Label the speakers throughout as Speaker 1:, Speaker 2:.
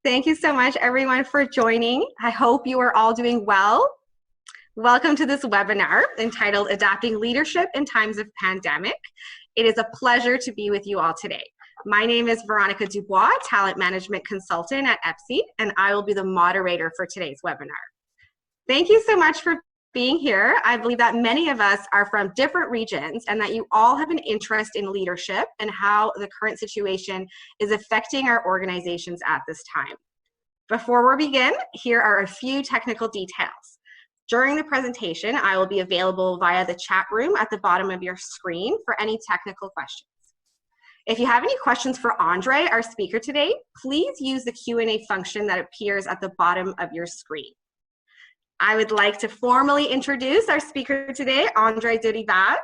Speaker 1: Thank you so much, everyone, for joining. I hope you are all doing well. Welcome to this webinar entitled Adapting Leadership in Times of Pandemic. It is a pleasure to be with you all today. My name is Veronica Dubois, Talent Management Consultant at EPSI, and I will be the moderator for today's webinar. Thank you so much for being here. I believe that many of us are from different regions and that you all have an interest in leadership and how the current situation is affecting our organizations at this time. Before we begin, here are a few technical details. During the presentation, I will be available via the chat room at the bottom of your screen for any technical questions. If you have any questions for Andre, our speaker today, please use the Q&A function that appears at the bottom of your screen. I would like to formally introduce our speaker today, Andre Derivage.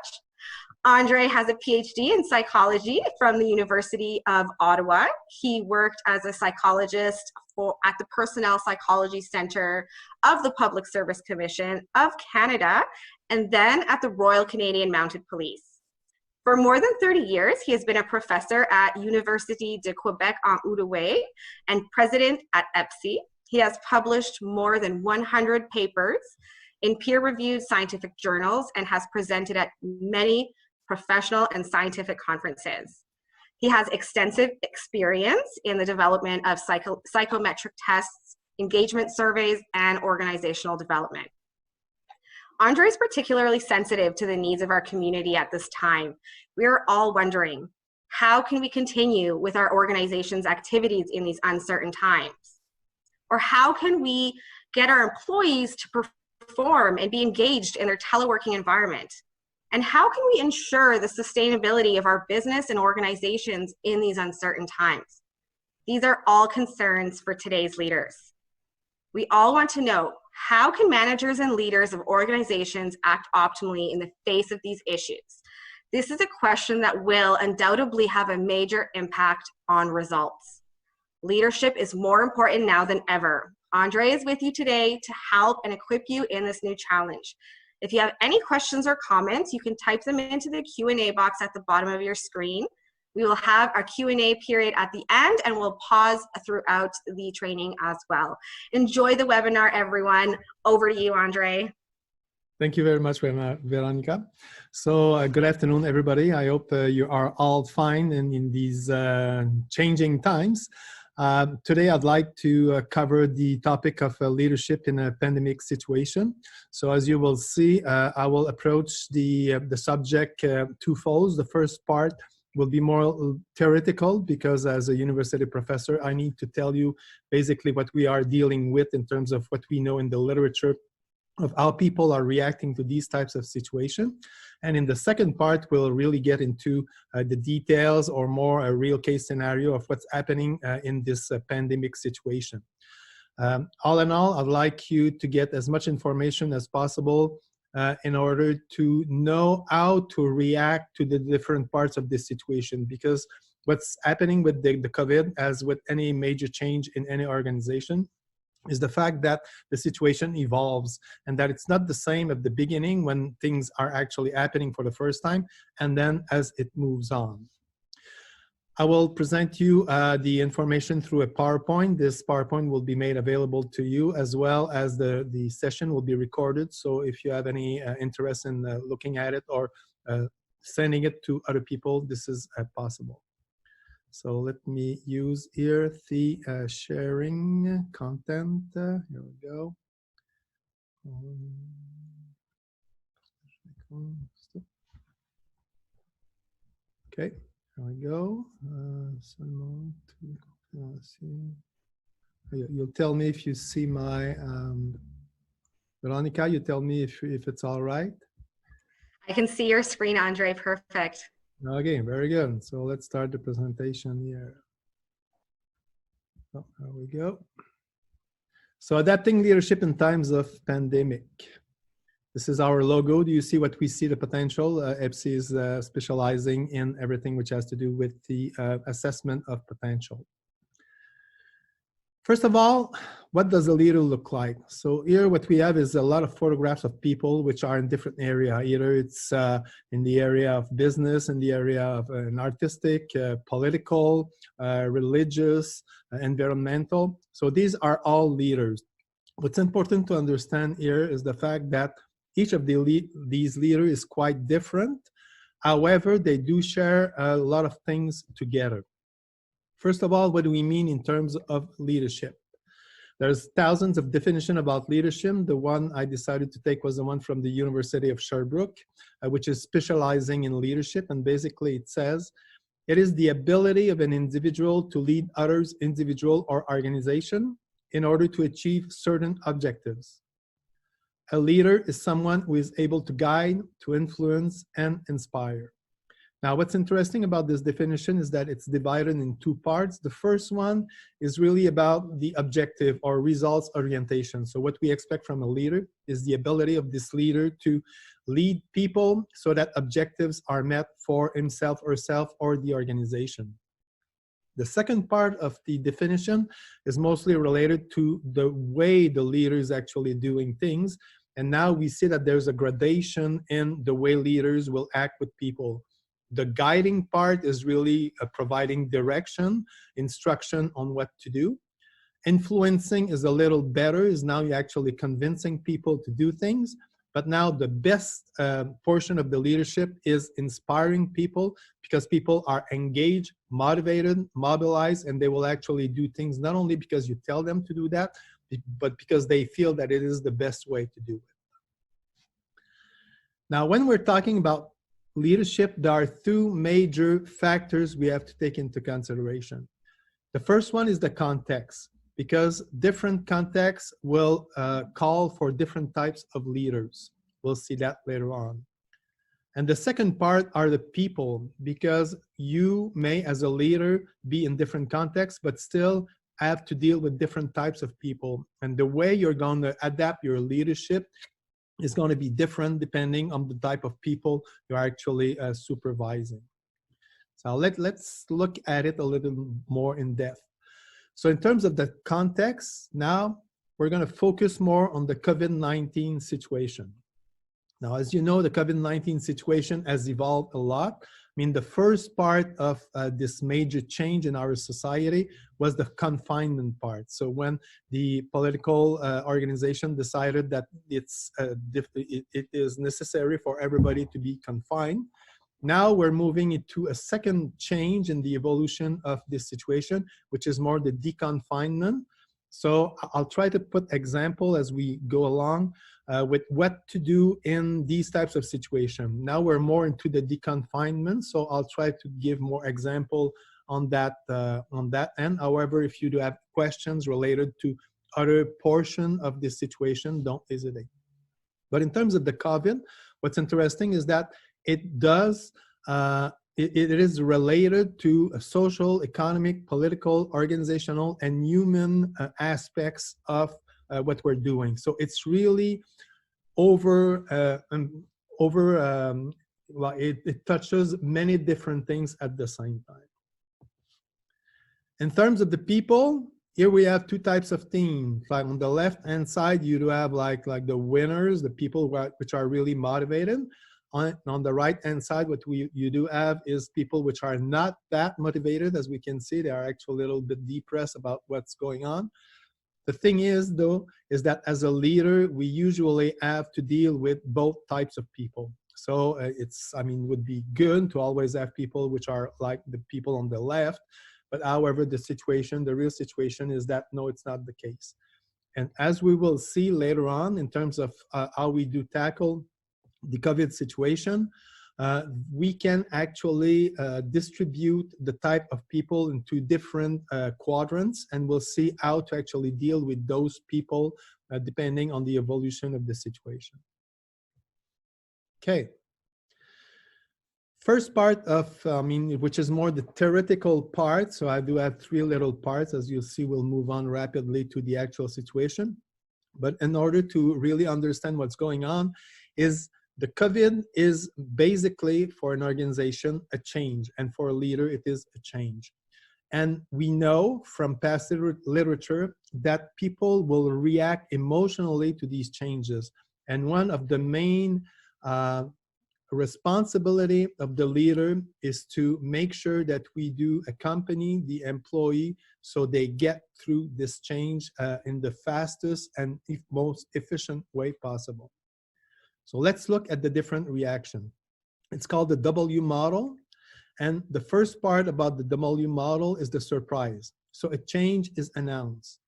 Speaker 1: Andre has a PhD in psychology from the University of Ottawa. He worked as a psychologist at the Personnel Psychology Center of the Public Service Commission of Canada, and then at the Royal Canadian Mounted Police. For more than 30 years, he has been a professor at Université de Québec en Outaouais and president at EPSI. He has published more than 100 papers in peer-reviewed scientific journals and has presented at many professional and scientific conferences. He has extensive experience in the development of psychometric tests, engagement surveys, and organizational development. Andre is particularly sensitive to the needs of our community at this time. We are all wondering, how can we continue with our organization's activities in these uncertain times? Or how can we get our employees to perform and be engaged in their teleworking environment? And how can we ensure the sustainability of our business and organizations in these uncertain times? These are all concerns for today's leaders. We all want to know, how can managers and leaders of organizations act optimally in the face of these issues? This is a question that will undoubtedly have a major impact on results. Leadership is more important now than ever. Andre is with you today to help and equip you in this new challenge. If you have any questions or comments, you can type them into the Q&A box at the bottom of your screen. We will have our Q&A period at the end, and we'll pause throughout the training as well. Enjoy the webinar, everyone. Over to you, Andre.
Speaker 2: Thank you very much, Veronica. So good afternoon, everybody. I hope you are all fine in these changing times. Today, I'd like to cover the topic of leadership in a pandemic situation. So as you will see, I will approach the subject twofold. The first part will be more theoretical because as a university professor, I need to tell you basically what we are dealing with in terms of what we know in the literature of how people are reacting to these types of situations. And in the second part, we'll really get into the details or more a real case scenario of what's happening in this pandemic situation. All in all, I'd like you to get as much information as possible in order to know how to react to the different parts of this situation, because what's happening with the COVID, as with any major change in any organization, is the fact that the situation evolves and that it's not the same at the beginning when things are actually happening for the first time and then as it moves on. I will present you the information through a PowerPoint. This PowerPoint will be made available to you as well as the session will be recorded. So if you have any interest in looking at it or sending it to other people, this is possible. So let me use here the sharing content. Here we go. Okay, here we go. You'll tell me if you see my, Veronica, you tell me if it's all right.
Speaker 1: I can see your screen, Andre, perfect.
Speaker 2: Okay, very good. So let's start the presentation here. Oh, there we go. So adapting leadership in times of pandemic. This is our logo. Do you see what we see the potential? EPSI is specializing in everything which has to do with the assessment of potential. First of all, what does a leader look like? So here what we have is a lot of photographs of people which are in different area. Either it's in the area of business, in the area of an artistic, political, religious, environmental. So these are all leaders. What's important to understand here is the fact that each of these leaders is quite different. However, they do share a lot of things together. First of all, what do we mean in terms of leadership? There's thousands of definitions about leadership. The one I decided to take was the one from the University of Sherbrooke, which is specializing in leadership. And basically it says, it is the ability of an individual to lead others, individual or organization, in order to achieve certain objectives. A leader is someone who is able to guide, to influence, and inspire. Now, what's interesting about this definition is that it's divided in two parts. The first one is really about the objective or results orientation. So what we expect from a leader is the ability of this leader to lead people so that objectives are met for himself or herself or the organization. The second part of the definition is mostly related to the way the leader is actually doing things. And now we see that there's a gradation in the way leaders will act with people. The guiding part is really providing direction, instruction on what to do. Influencing is a little better, is now you're actually convincing people to do things. But now the best portion of the leadership is inspiring people, because people are engaged, motivated, mobilized, and they will actually do things not only because you tell them to do that, but because they feel that it is the best way to do it. Now, when we're talking about leadership, there are two major factors we have to take into consideration. The first one is the context, because different contexts will call for different types of leaders. We'll see that later on. And the second part are the people, because you may, as a leader, be in different contexts, but still have to deal with different types of people. And the way you're going to adapt your leadership is going to be different depending on the type of people you're actually supervising. So let's look at it a little more in depth. So in terms of the context, now we're going to focus more on the COVID-19 situation. Now, as you know, the COVID-19 situation has evolved a lot. I mean, the first part of this major change in our society was the confinement part. So when the political organization decided that it is necessary for everybody to be confined, now we're moving into a second change in the evolution of this situation, which is more the deconfinement. So I'll try to put example as we go along with what to do in these types of situations. Now we're more into the deconfinement, so I'll try to give more example on that end. However, if you do have questions related to other portion of this situation, don't hesitate. But in terms of the COVID, what's interesting is that it does it is related to social, economic, political, organizational, and human aspects of what we're doing. So it's really it touches many different things at the same time. In terms of the people, here we have two types of teams. Like on the left-hand side, you do have like the winners, the people which are really motivated. On the right-hand side, what you do have is people which are not that motivated. As we can see, they are actually a little bit depressed about what's going on. The thing is, though, is that as a leader, we usually have to deal with both types of people. So would be good to always have people which are like the people on the left. But however, the real situation is that, no, it's not the case. And as we will see later on, in terms of how we do tackle the COVID situation, we can actually distribute the type of people into different quadrants, and we'll see how to actually deal with those people depending on the evolution of the situation. Okay. First part of, which is more the theoretical part. So I do have three little parts. As you'll see, we'll move on rapidly to the actual situation. But in order to really understand what's going on, is the COVID is basically, for an organization, a change, and for a leader, it is a change. And we know from past literature that people will react emotionally to these changes. And one of the main responsibility of the leader is to make sure that we do accompany the employee so they get through this change in the fastest and most efficient way possible. So let's look at the different reaction. It's called the W model. And the first part about the W model is the surprise. So a change is announced.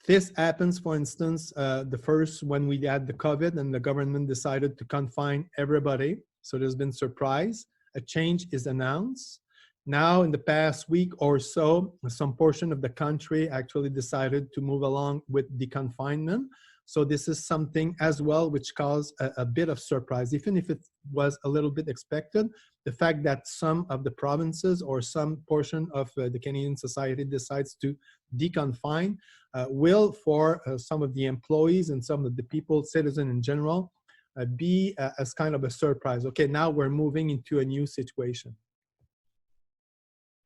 Speaker 2: This happens, for instance, the first when we had the COVID and the government decided to confine everybody. So there's been surprise. A change is announced. Now, in the past week or so, some portion of the country actually decided to move along with the confinement. So this is something as well which caused a bit of surprise, even if it was a little bit expected. The fact that some of the provinces or some portion of the Canadian society decides to deconfine will, for some of the employees and some of the people, citizens in general, be as kind of a surprise. Okay, now we're moving into a new situation.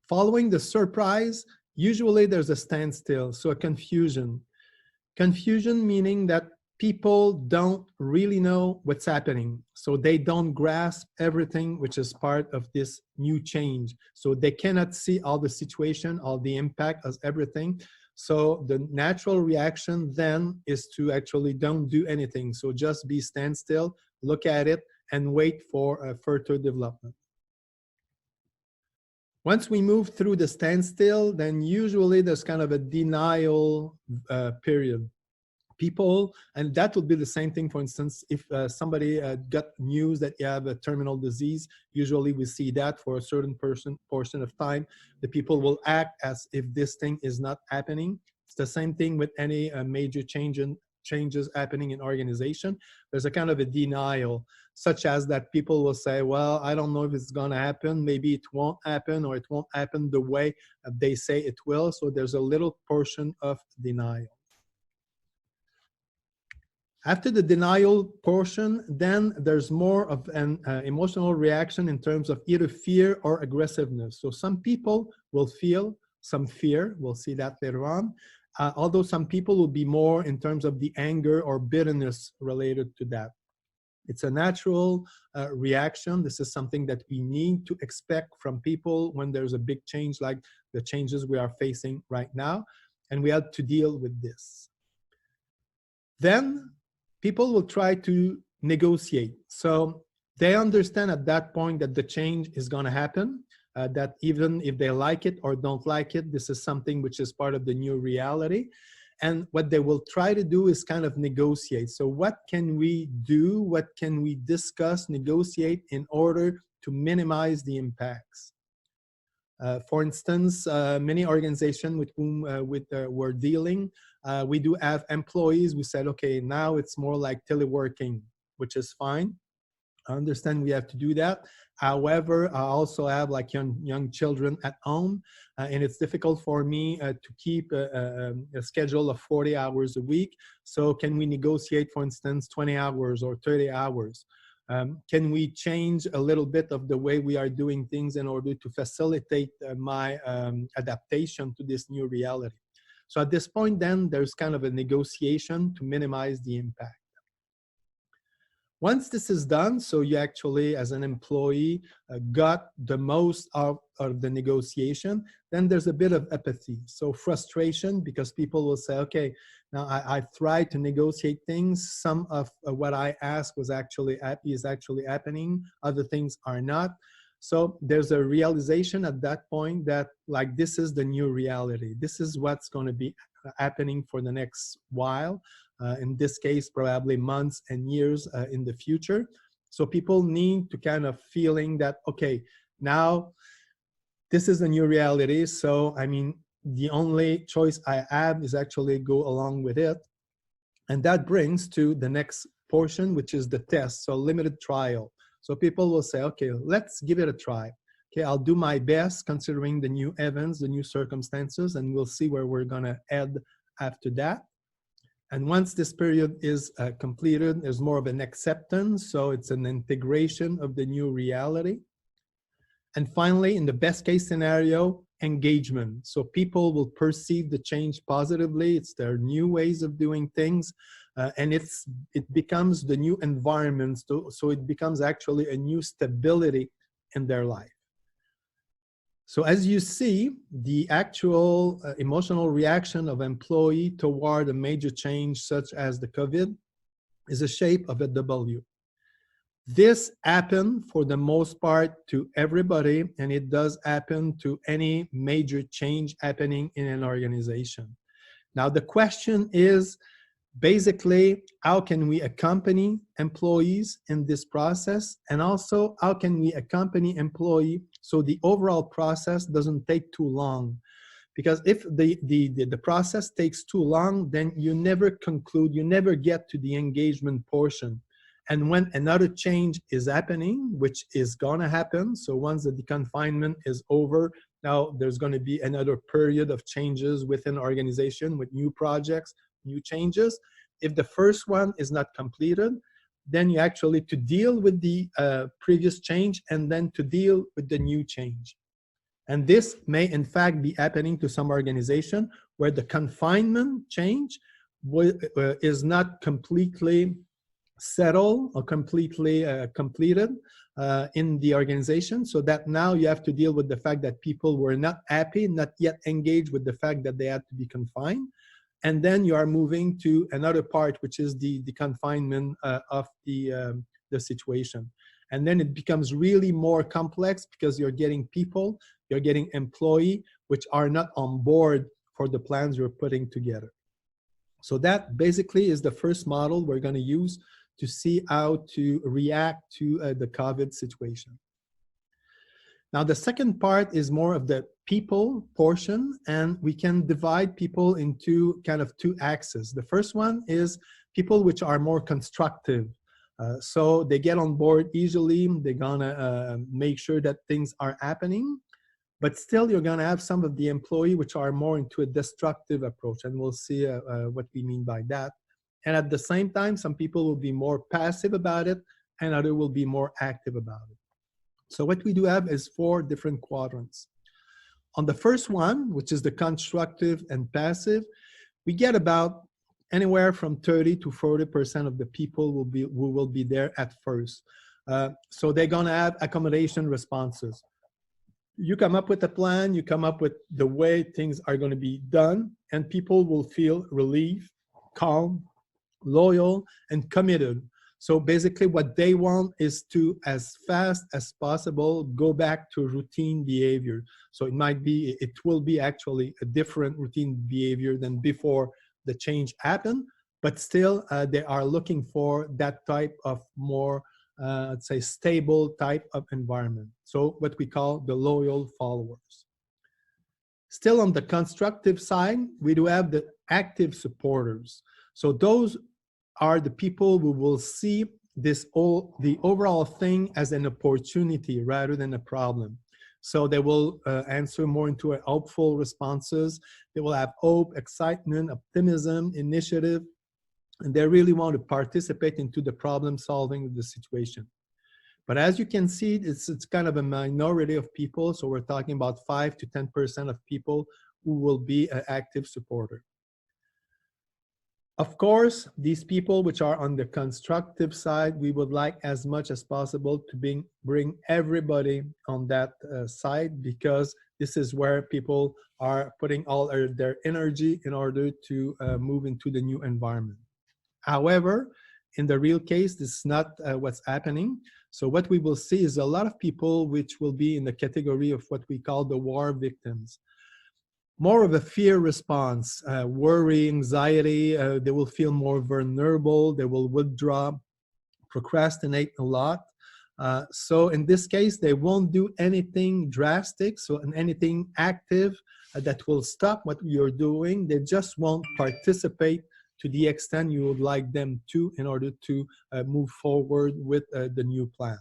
Speaker 2: Following the surprise, usually there's a standstill, so a confusion. Confusion meaning that people don't really know what's happening. So they don't grasp everything which is part of this new change. So they cannot see all the situation, all the impact of everything. So the natural reaction then is to actually don't do anything. So just be standstill, look at it, and wait for further development. Once we move through the standstill, then usually there's kind of a denial period. People, and that would be the same thing, for instance, if somebody got news that you have a terminal disease, usually we see that for a certain portion of time, the people will act as if this thing is not happening. It's the same thing with any major changes happening in organization. There's a kind of a denial, such as that people will say, well, I don't know if it's going to happen. Maybe it won't happen, or it won't happen the way they say it will. So there's a little portion of denial. After the denial portion, then there's more of an emotional reaction in terms of either fear or aggressiveness. So some people will feel some fear. We'll see that later on. Although some people will be more in terms of the anger or bitterness related to that. It's a natural reaction. This is something that we need to expect from people when there's a big change like the changes we are facing right now. And we have to deal with this. Then people will try to negotiate. So they understand at that point that the change is going to happen, that even if they like it or don't like it, this is something which is part of the new reality. And what they will try to do is kind of negotiate. So what can we do? What can we discuss, negotiate in order to minimize the impacts? For instance, many organizations with whom we're dealing, we do have employees. We said, okay, now it's more like teleworking, which is fine. I understand we have to do that. However, I also have like young children at home, and it's difficult for me to keep a schedule of 40 hours a week. So can we negotiate, for instance, 20 hours or 30 hours? Can we change a little bit of the way we are doing things in order to facilitate my adaptation to this new reality? So at this point, then, there's kind of a negotiation to minimize the impact. Once this is done, so you actually, as an employee, got the most out of the negotiation, then there's a bit of apathy. So frustration, because people will say, okay, now I've tried to negotiate things. Some of what I asked is actually happening. Other things are not. So there's a realization at that point that like this is the new reality. This is what's going to be happening for the next while. In this case, probably months and years in the future. So people need to kind of feeling that, okay, now this is a new reality. So, I mean, the only choice I have is actually go along with it. And that brings to the next portion, which is the test. So limited trial. So people will say, okay, let's give it a try. Okay, I'll do my best considering the new events, the new circumstances, and we'll see where we're going to head after that. And once this period is completed, there's more of an acceptance. So it's an integration of the new reality. And finally, in the best case scenario, engagement. So people will perceive the change positively. It's their new ways of doing things. And it becomes the new environment. So it becomes actually a new stability in their life. So as you see, the actual emotional reaction of employee toward a major change such as the COVID is a shape of a W. This happened for the most part to everybody, and it does happen to any major change happening in an organization. Now, the question is basically, how can we accompany employees in this process? And also, how can we accompany employee so the overall process doesn't take too long? Because if the process takes too long, then you never conclude, you never get to the engagement portion. And when another change is happening, which is going to happen, so once the deconfinement is over, now there's going to be another period of changes within the organization with new projects, new changes. If the first one is not completed, then you actually to deal with the previous change and then to deal with the new change. And this may in fact be happening to some organization where the confinement change is not completely settled or completely completed in the organization, so that now you have to deal with the fact that people were not happy, not yet engaged with the fact that they had to be confined. And then you are moving to another part, which is the confinement of the situation. And then it becomes really more complex because you're getting people, you're getting employees which are not on board for the plans you're putting together. So that basically is the first model we're going to use to see how to react to the COVID situation. Now, the second part is more of the people portion, and we can divide people into kind of two axes. The first one is people which are more constructive. So they get on board easily, they're gonna make sure that things are happening, but still you're gonna have some of the employees which are more into a destructive approach, and we'll see what we mean by that. And at the same time, some people will be more passive about it, and others will be more active about it. So what we do have is 4 different quadrants. On the first one, which is the constructive and passive, we get about anywhere from 30 to 40% of the people who will be there at first. So they're gonna have accommodation responses. You come up with a plan, you come up with the way things are gonna be done, and people will feel relief, calm, loyal, and committed. So basically what they want is to, as fast as possible, go back to routine behavior. So it will be actually a different routine behavior than before the change happened, but still they are looking for that type of more, let's say, stable type of environment. So what we call the loyal followers. Still on the constructive side, we do have the active supporters. So those are the people who will see the overall thing as an opportunity rather than a problem. So they will answer more into a hopeful responses. They will have hope, excitement, optimism, initiative, and they really want to participate into the problem solving of the situation. But as you can see, it's kind of a minority of people. So we're talking about 5 to 10% of people who will be an active supporter. Of course, these people which are on the constructive side, we would like as much as possible to bring everybody on that side, because this is where people are putting all their energy in order to move into the new environment. However, in the real case, this is not what's happening. So what we will see is a lot of people which will be in the category of what we call the war victims. More of a fear response, worry, anxiety, they will feel more vulnerable, they will withdraw, procrastinate a lot. So in this case, they won't do anything drastic, so anything active that will stop what you're doing. They just won't participate to the extent you would like them to in order to move forward with the new plan.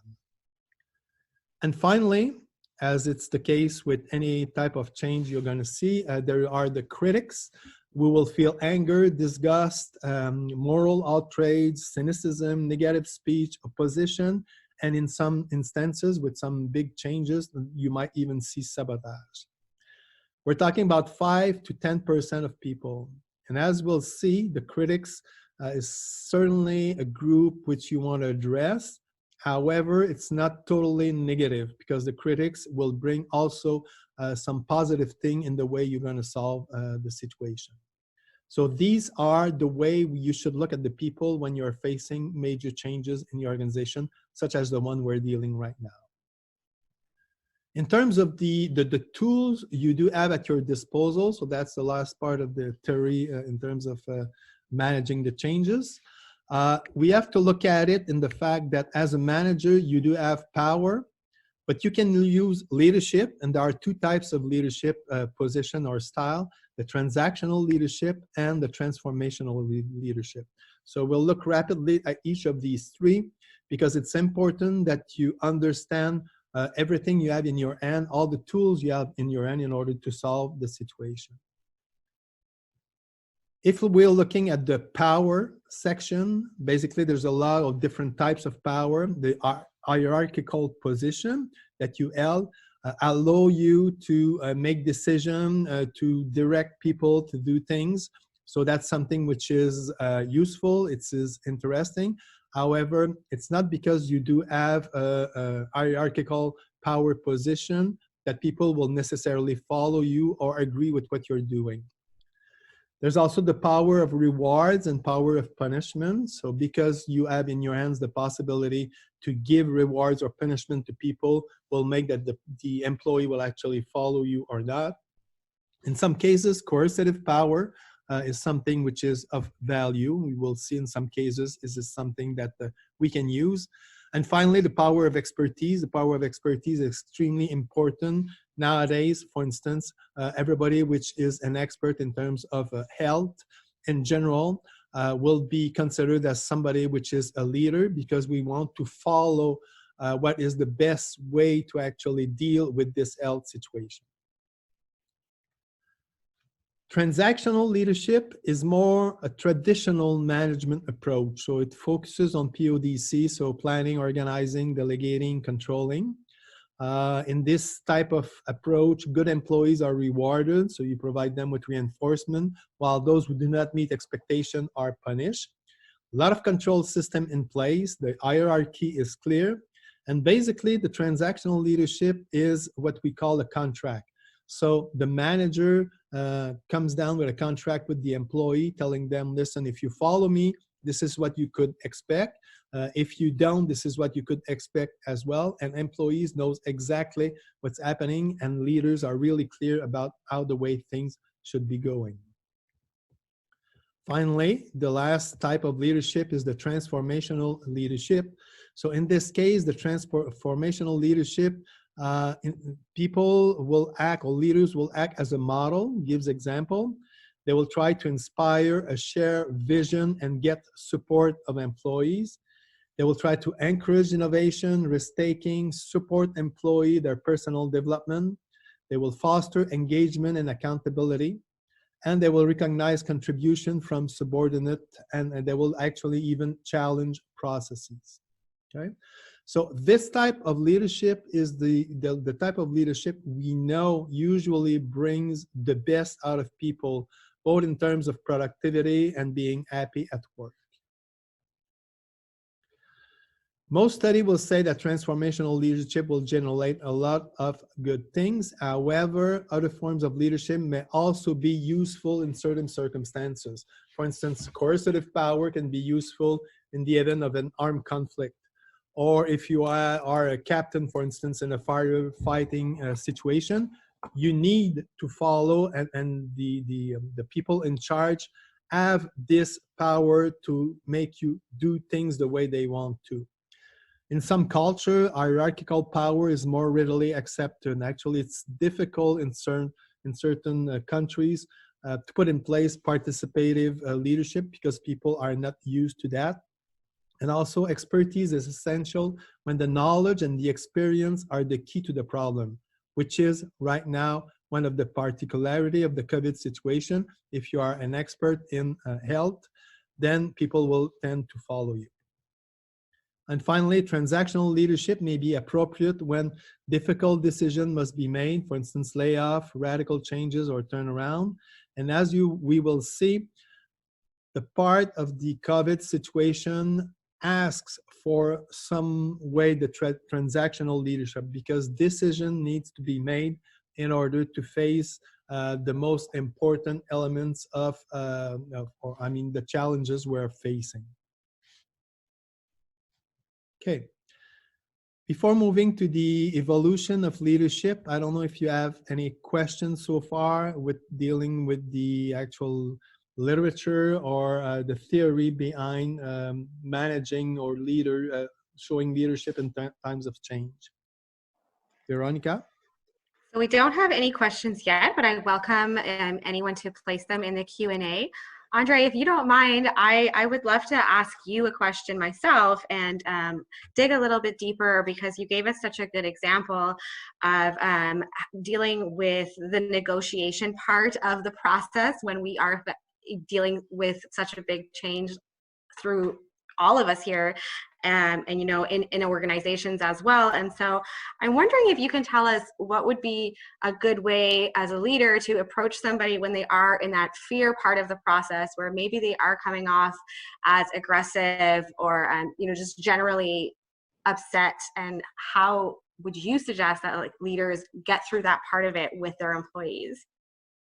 Speaker 2: And finally, as it's the case with any type of change you're going to see, there are the critics. We will feel anger, disgust, moral outrage, cynicism, negative speech, opposition, and in some instances with some big changes, you might even see sabotage. we're talking about 5 to 10% of people. And as we'll see, the critics is certainly a group which you want to address. However, it's not totally negative, because the critics will bring also some positive thing in the way you're going to solve the situation. So these are the way you should look at the people when you're facing major changes in your organization, such as the one we're dealing right now. In terms of the tools you do have at your disposal, so that's the last part of the theory in terms of managing the changes. We have to look at it in the fact that as a manager, you do have power, but you can use leadership, and there are two types of leadership position or style: the transactional leadership and the transformational leadership. So we'll look rapidly at each of these three, because it's important that you understand everything you have in your hand, all the tools you have in your hand in order to solve the situation. If we're looking at the power section, basically there's a lot of different types of power. The hierarchical position that you held allow you to make decisions, to direct people to do things. So that's something which is useful, it is interesting. However, it's not because you do have a hierarchical power position that people will necessarily follow you or agree with what you're doing. There's also the power of rewards and power of punishment. So because you have in your hands the possibility to give rewards or punishment to people, will make that the employee will actually follow you or not. In some cases, coercive power is something which is of value. We will see in some cases is this something that we can use. And finally, the power of expertise. The power of expertise is extremely important nowadays. For instance, everybody which is an expert in terms of health in general will be considered as somebody which is a leader, because we want to follow what is the best way to actually deal with this health situation. Transactional leadership is more a traditional management approach. So it focuses on PODC, so planning, organizing, delegating, controlling. In this type of approach, good employees are rewarded, so you provide them with reinforcement, while those who do not meet expectation are punished. A lot of control system in place, the hierarchy is clear, and basically the transactional leadership is what we call a contract. So the manager comes down with a contract with the employee, telling them, listen, if you follow me, this is what you could expect. If you don't, this is what you could expect as well. And employees knows exactly what's happening, and leaders are really clear about how the way things should be going. Finally, the last type of leadership is the transformational leadership. So in this case, the transformational leadership, people will act, or leaders will act as a model, gives example. They will try to inspire a shared vision and get support of employees. They will try to encourage innovation, risk-taking, support employee, their personal development. They will foster engagement and accountability. And they will recognize contribution from subordinate, and they will actually even challenge processes. Okay? So this type of leadership is the type of leadership we know usually brings the best out of people, both in terms of productivity and being happy at work. Most studies will say that transformational leadership will generate a lot of good things. However, other forms of leadership may also be useful in certain circumstances. For instance, coercive power can be useful in the event of an armed conflict. Or if you are a captain, for instance, in a firefighting situation, you need to follow, and the people in charge have this power to make you do things the way they want to. In some culture, hierarchical power is more readily accepted. And actually, it's difficult in certain countries to put in place participative leadership, because people are not used to that. And also, expertise is essential when the knowledge and the experience are the key to the problem, which is right now one of the particularity of the COVID situation. If you are an expert in health, then people will tend to follow you. And finally, transactional leadership may be appropriate when difficult decisions must be made, for instance, layoff, radical changes, or turnaround. And as we will see, the part of the COVID situation asks for some way the transactional leadership, because decision needs to be made in order to face the most important elements of the challenges we're facing. Okay. Before moving to the evolution of leadership, I don't know if you have any questions so far with dealing with the actual literature or the theory behind managing or showing leadership in times of change. Veronica?
Speaker 1: So we don't have any questions yet, but I welcome anyone to place them in the Q&A. Andre, if you don't mind, I would love to ask you a question myself and dig a little bit deeper, because you gave us such a good example of dealing with the negotiation part of the process when we are dealing with such a big change through all of us here, and you know, in organizations as well. And so I'm wondering if you can tell us what would be a good way as a leader to approach somebody when they are in that fear part of the process, where maybe they are coming off as aggressive or you know, just generally upset, and how would you suggest that like leaders get through that part of it with their employees?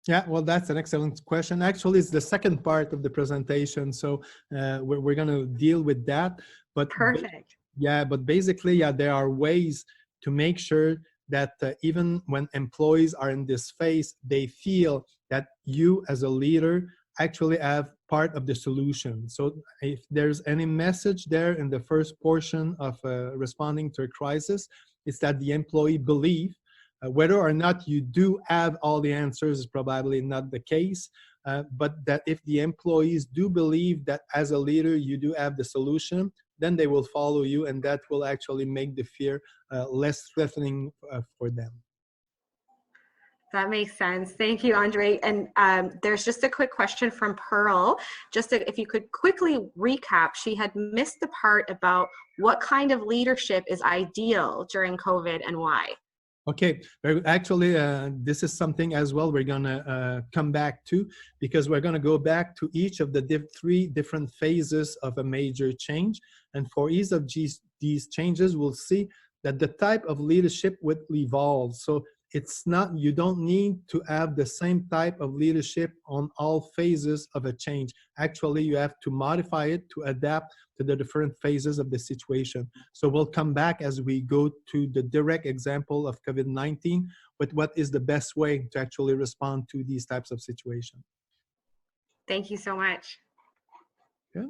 Speaker 2: Yeah, well, that's an excellent question. Actually, it's the second part of the presentation, so we're going to deal with that. But
Speaker 1: Perfect.
Speaker 2: yeah, but basically, yeah, there are ways to make sure that even when employees are in this phase, they feel that you as a leader actually have part of the solution. So if there's any message there in the first portion of responding to a crisis, it's that the employee believe whether or not you do have all the answers is probably not the case, but that if the employees do believe that as a leader you do have the solution, then they will follow you, and that will actually make the fear less threatening for them.
Speaker 1: That makes sense. Thank you, Andre. And there's just a quick question from Pearl. Just if you could quickly recap, she had missed the part about what kind of leadership is ideal during COVID and why.
Speaker 2: Okay, actually, this is something as well we're going to come back to, because we're going to go back to each of the three different phases of a major change. And for each of these changes, we'll see that the type of leadership will evolve. So it's not, you don't need to have the same type of leadership on all phases of a change. Actually, you have to modify it to adapt to the different phases of the situation. So we'll come back as we go to the direct example of COVID-19 with what is the best way to actually respond to these types of situations.
Speaker 1: Thank you so much.
Speaker 2: Yeah.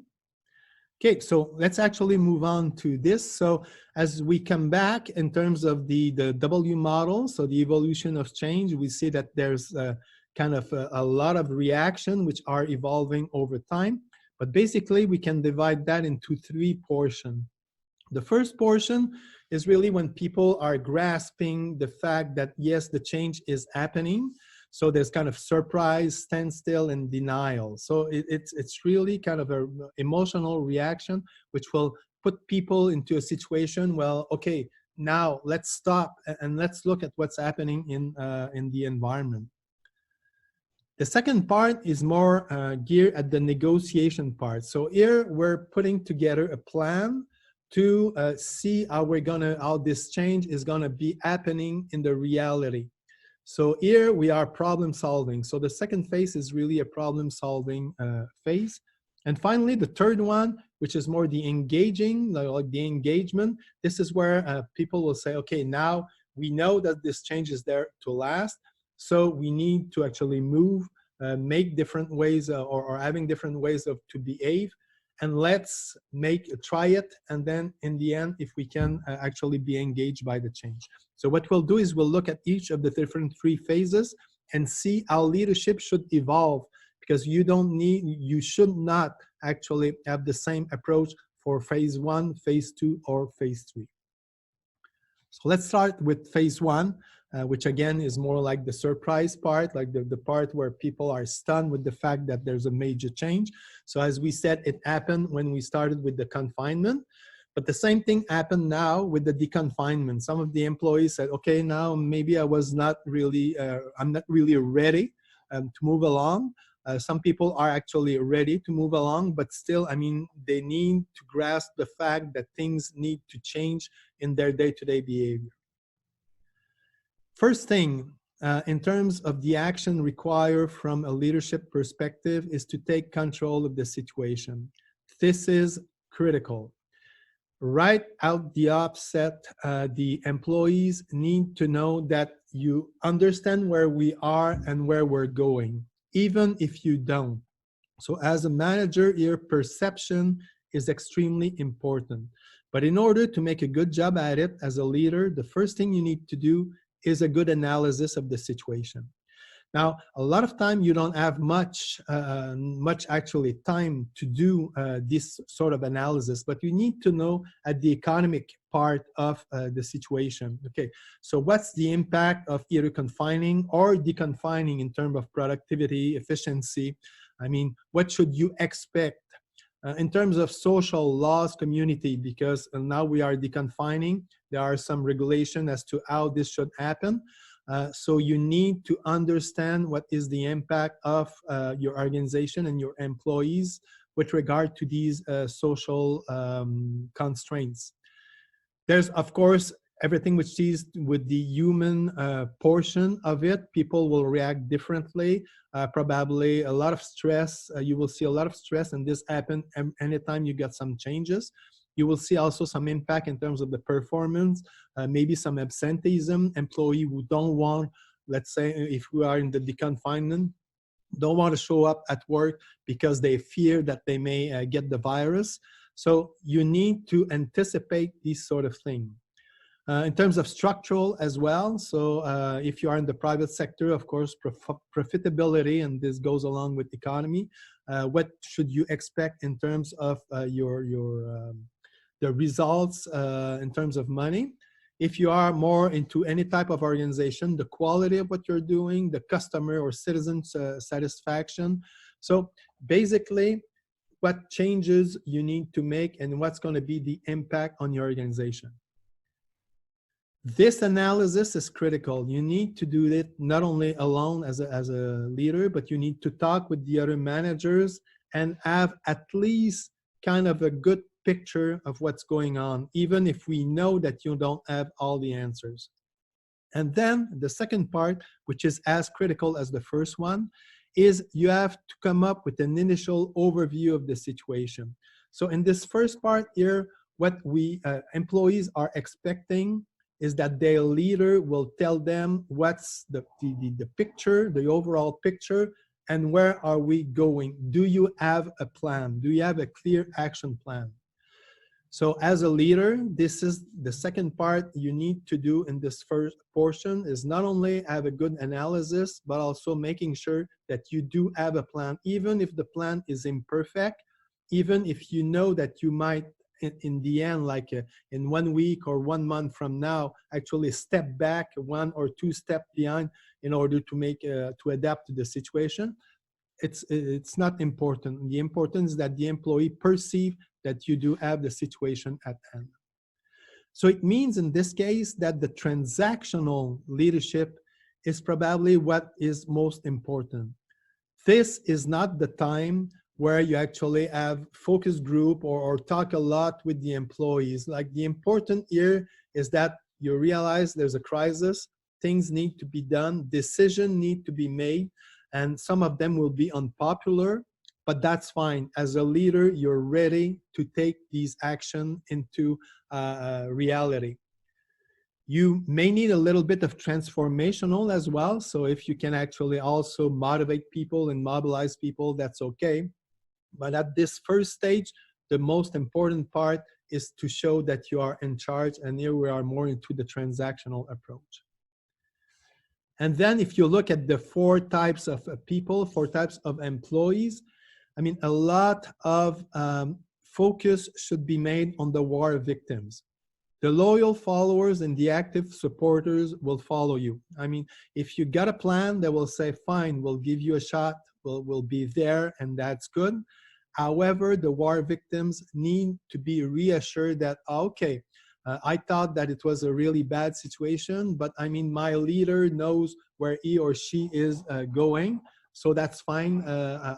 Speaker 2: Okay, so let's actually move on to this. So as we come back in terms of the W model, so the evolution of change, we see that there's kind of a lot of reaction which are evolving over time. But basically, we can divide that into three portions. The first portion is really when people are grasping the fact that, yes, the change is happening. So there's kind of surprise, standstill, and denial. So it's really kind of an emotional reaction, which will put people into a situation, well, okay, now let's stop and let's look at what's happening in the environment. The second part is more geared at the negotiation part. So here we're putting together a plan to see how this change is gonna be happening in the reality. So here we are problem solving. So the second phase is really a problem solving phase. And finally, the third one, which is more the engaging, like the engagement. This is where people will say, okay, now we know that this change is there to last. So we need to actually move, make different ways or having different ways to behave. And let's try it. And then in the end, if we can actually be engaged by the change. So what we'll do is we'll look at each of the different three phases and see how leadership should evolve, because you should not actually have the same approach for phase 1, phase 2, or phase 3. So let's start with phase 1, which again is more like the surprise part, like the part where people are stunned with the fact that there's a major change. So as we said, it happened when we started with the confinement. But the same thing happened now with the deconfinement. Some of the employees said, okay, now maybe I'm not really ready to move along. Some people are actually ready to move along, but still, I mean, they need to grasp the fact that things need to change in their day-to-day behavior. First thing, in terms of the action required from a leadership perspective, is to take control of the situation. This is critical. Right out the offset, the employees need to know that you understand where we are and where we're going, even if you don't. So as a manager, your perception is extremely important. But in order to make a good job at it as a leader, the first thing you need to do is a good analysis of the situation. Now, a lot of time you don't have much actually time to do this sort of analysis, but you need to know at the economic part of the situation. Okay, so what's the impact of either confining or deconfining in terms of productivity, efficiency? I mean, what should you expect in terms of social laws, community, because now we are deconfining, there are some regulation as to how this should happen. So you need to understand what is the impact of your organization and your employees with regard to these social constraints. There's, of course, everything which is with the human portion of it. People will react differently. Probably a lot of stress. You will see a lot of stress, and this happens anytime you get some changes. You will see also some impact in terms of the performance, maybe some absenteeism, employee who don't want, let's say if we are in the deconfinement, don't want to show up at work because they fear that they may get the virus. So you need to anticipate these sort of things. In terms of structural as well, so if you are in the private sector, of course, profitability, and this goes along with economy, what should you expect in terms of the results in terms of money? If you are more into any type of organization, the quality of what you're doing, the customer or citizen satisfaction. So basically, what changes you need to make and what's going to be the impact on your organization. This analysis is critical. You need to do it not only alone as a leader, but you need to talk with the other managers and have at least kind of a good picture of what's going on, even if we know that you don't have all the answers. And then the second part, which is as critical as the first one, is you have to come up with an initial overview of the situation. So in this first part here, what we employees are expecting is that their leader will tell them what's the picture, the overall picture, and where are we going? Do you have a plan? Do you have a clear action plan? So as a leader, this is the second part you need to do in this first portion, is not only have a good analysis, but also making sure that you do have a plan, even if the plan is imperfect, even if you know that you might, in the end, like in 1 week or 1 month from now, actually step back 1 or 2 steps behind in order to make to adapt to the situation. It's not important. The importance is that the employee perceive that you do have the situation at hand. So it means in this case that the transactional leadership is probably what is most important. This is not the time where you actually have focus group or talk a lot with the employees. Like, the important here is that you realize there's a crisis, things need to be done, decisions need to be made, and some of them will be unpopular, but that's fine. As a leader, you're ready to take these actions into reality. You may need a little bit of transformational as well. So if you can actually also motivate people and mobilize people, that's okay. But at this first stage, the most important part is to show that you are in charge. And here we are more into the transactional approach. And then if you look at the 4 types of people, 4 types of employees, I mean, a lot of focus should be made on the war victims. The loyal followers and the active supporters will follow you. I mean, if you got a plan, they will say, fine, we'll give you a shot, we'll be there, and that's good. However, the war victims need to be reassured that, okay, I thought that it was a really bad situation, but I mean, my leader knows where he or she is going, so that's fine.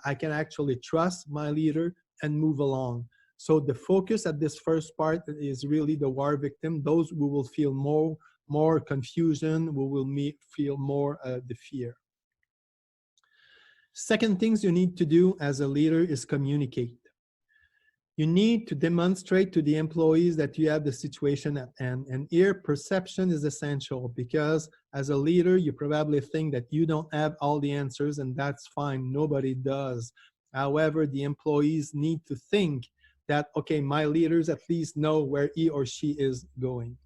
Speaker 2: I can actually trust my leader and move along. So the focus at this first part is really the war victim, those who will feel more confusion, who will feel more the fear. Second things you need to do as a leader is communicate. You need to demonstrate to the employees that you have the situation at hand. And here, perception is essential, because as a leader, you probably think that you don't have all the answers, and that's fine. Nobody does. However, the employees need to think that, okay, my leaders at least know where he or she is going.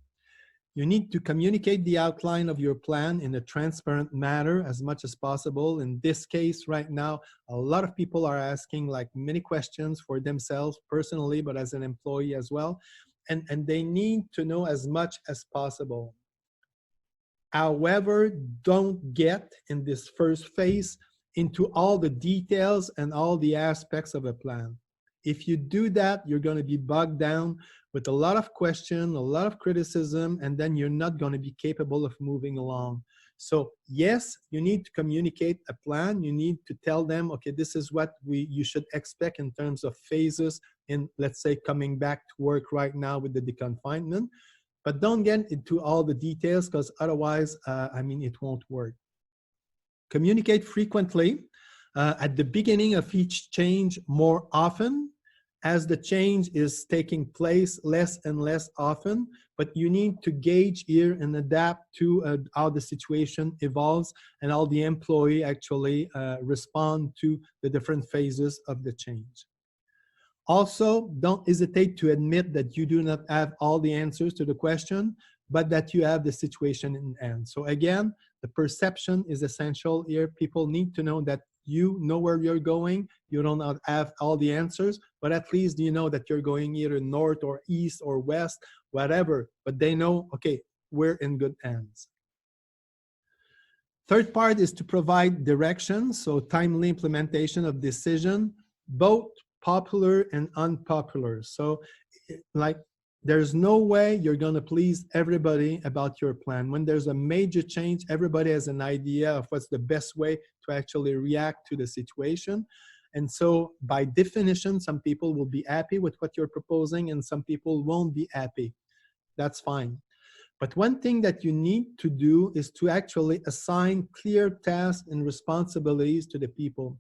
Speaker 2: You need to communicate the outline of your plan in a transparent manner as much as possible. In this case, right now, a lot of people are asking like many questions for themselves personally, but as an employee as well. And they need to know as much as possible. However, don't get in this first phase into all the details and all the aspects of a plan. If you do that, you're going to be bogged down with a lot of question, a lot of criticism, and then you're not going to be capable of moving along. So yes, you need to communicate a plan. You need to tell them, okay, this is what you should expect in terms of phases in, let's say, coming back to work right now with the deconfinement. But don't get into all the details, because otherwise, I mean, it won't work. Communicate frequently at the beginning of each change more often, as the change is taking place less and less often, but you need to gauge here and adapt to how the situation evolves and how the employee actually respond to the different phases of the change. Also, don't hesitate to admit that you do not have all the answers to the question, but that you have the situation in hand. So again, the perception is essential here. People need to know that you know where you're going. You don't have all the answers, but at least you know that you're going either north or east or west, whatever. But they know, okay, we're in good hands. Third part is to provide direction, so timely implementation of decision, both popular and unpopular. So like, there's no way you're going to please everybody about your plan. When there's a major change, everybody has an idea of what's the best way to actually react to the situation. And so by definition, some people will be happy with what you're proposing and some people won't be happy. That's fine. But one thing that you need to do is to actually assign clear tasks and responsibilities to the people.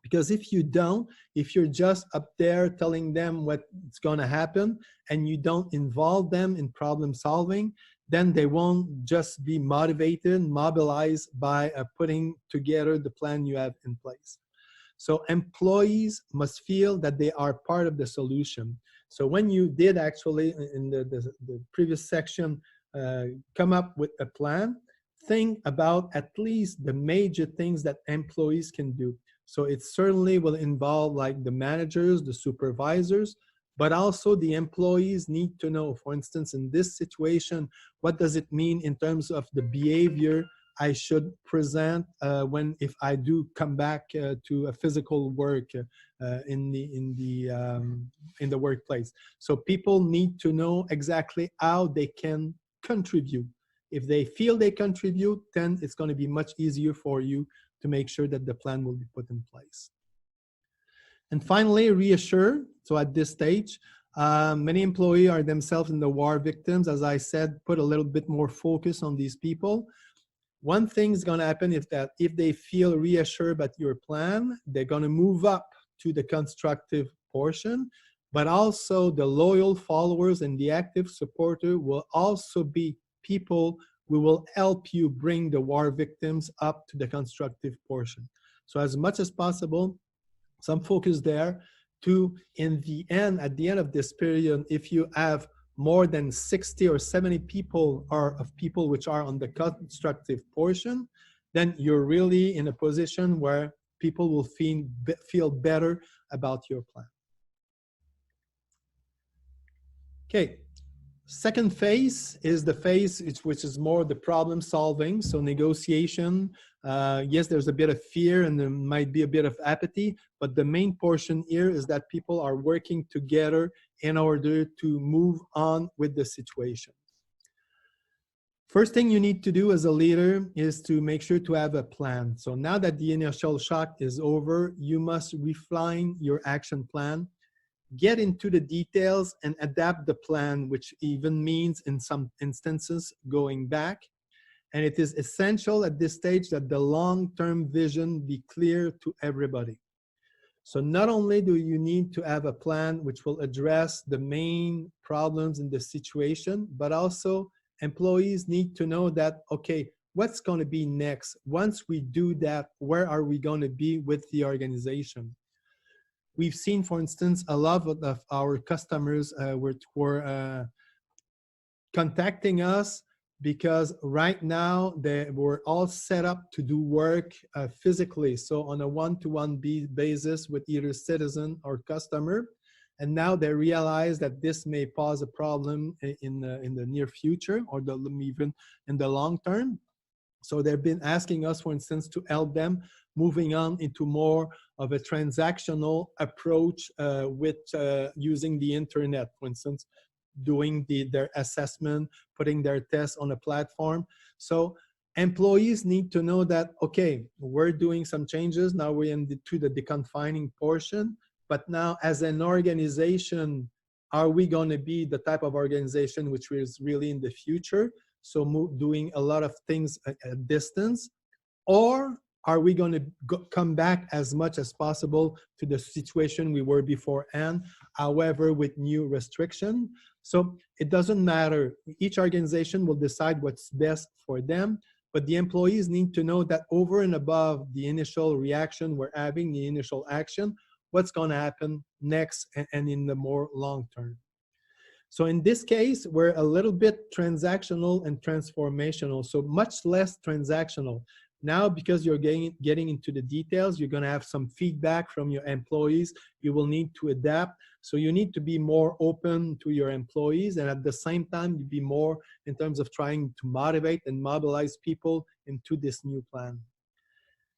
Speaker 2: Because if you don't, if you're just up there telling them what's going to happen and you don't involve them in problem solving, then they won't just be motivated, mobilized by putting together the plan you have in place. So employees must feel that they are part of the solution. So when you did actually in the previous section come up with a plan, think about at least the major things that employees can do. So it certainly will involve like the managers, the supervisors, but also the employees need to know, for instance, in this situation, what does it mean in terms of the behavior I should present if I do come back to a physical work in the workplace. So people need to know exactly how they can contribute. If they feel they contribute, then it's going to be much easier for you to make sure that the plan will be put in place. And finally, reassure. So at this stage, many employees are themselves in the war victims. As I said, put a little bit more focus on these people. One thing is going to happen is that if they feel reassured about your plan, they're going to move up to the constructive portion, but also the loyal followers and the active supporter will also be people who will help you bring the war victims up to the constructive portion. So as much as possible, some focus there to, in the end, at the end of this period, if you have more than 60 or 70 people or of people which are on the constructive portion, then you're really in a position where people will feel better about your plan. Okay, Second phase is the phase which is more the problem solving. So negotiation, yes, there's a bit of fear and there might be a bit of apathy, but the main portion here is that people are working together in order to move on with the situation. First thing you need to do as a leader is to make sure to have a plan. So now that the initial shock is over, you must refine your action plan, get into the details and adapt the plan, which even means in some instances going back. And it is essential at this stage that the long-term vision be clear to everybody. So not only do you need to have a plan which will address the main problems in the situation, but also employees need to know that, okay, what's going to be next? Once we do that, where are we going to be with the organization? We've seen, for instance, a lot of our customers were contacting us because right now they were all set up to do work physically, so on a one-to-one basis with either citizen or customer. And now they realize that this may pose a problem in the near future or even in the long term. So they've been asking us, for instance, to help them moving on into more of a transactional approach with using the internet, for instance, doing their assessment, putting their tests on a platform. So employees need to know that, okay, we're doing some changes. Now we're into the deconfining portion. But now as an organization, are we going to be the type of organization which is really in the future? So doing a lot of things at distance, or are we going to come back as much as possible to the situation we were beforehand, however, with new restriction? So it doesn't matter. Each organization will decide what's best for them, but the employees need to know that over and above the initial reaction we're having, the initial action, what's going to happen next and in the more long term. So in this case, we're a little bit transactional and transformational, so much less transactional. Now, because you're getting into the details, you're going to have some feedback from your employees. You will need to adapt. So you need to be more open to your employees, and at the same time, be more in terms of trying to motivate and mobilize people into this new plan.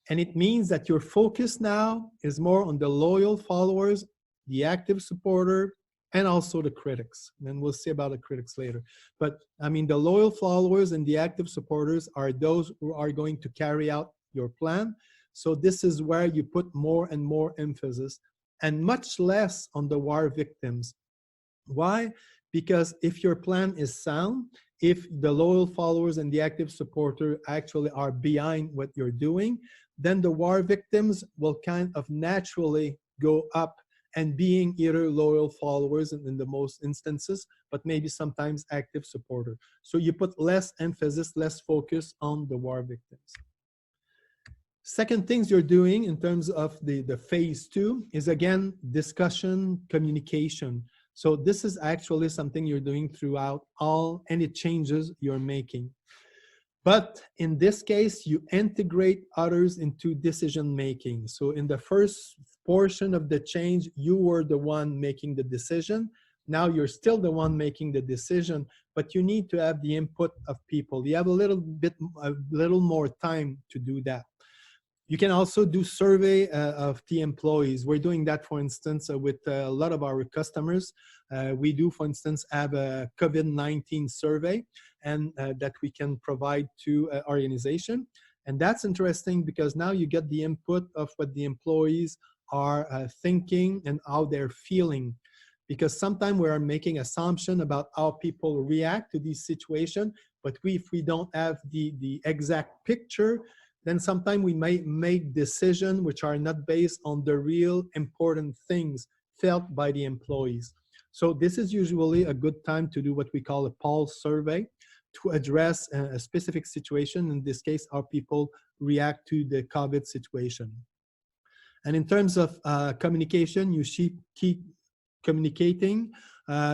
Speaker 2: And it means that your focus now is more on the loyal followers, the active supporter, and also the critics. And we'll see about the critics later. But I mean, the loyal followers and the active supporters are those who are going to carry out your plan. So this is where you put more and more emphasis and much less on the war victims. Why? Because if your plan is sound, if the loyal followers and the active supporter actually are behind what you're doing, then the war victims will kind of naturally go up and being either loyal followers in the most instances, but maybe sometimes active supporter. So you put less emphasis, less focus on the war victims. Second things you're doing in terms of the phase 2 is, again, discussion, communication. So this is actually something you're doing throughout any changes you're making. But in this case, you integrate others into decision making. So in the first portion of the change, you were the one making the decision. Now you're still the one making the decision, but you need to have the input of people. You have a little more time to do that. You can also do survey of the employees. We're doing that, for instance, with a lot of our customers. We do, for instance, have a COVID-19 survey and that we can provide to organization. And that's interesting because now you get the input of what the employees are thinking and how they're feeling. Because sometimes we are making assumption about how people react to these situations, but if we don't have the exact picture, then sometimes we may make decisions which are not based on the real important things felt by the employees. So this is usually a good time to do what we call a pulse survey to address a specific situation, in this case, how people react to the COVID situation. And in terms of communication, you should keep communicating.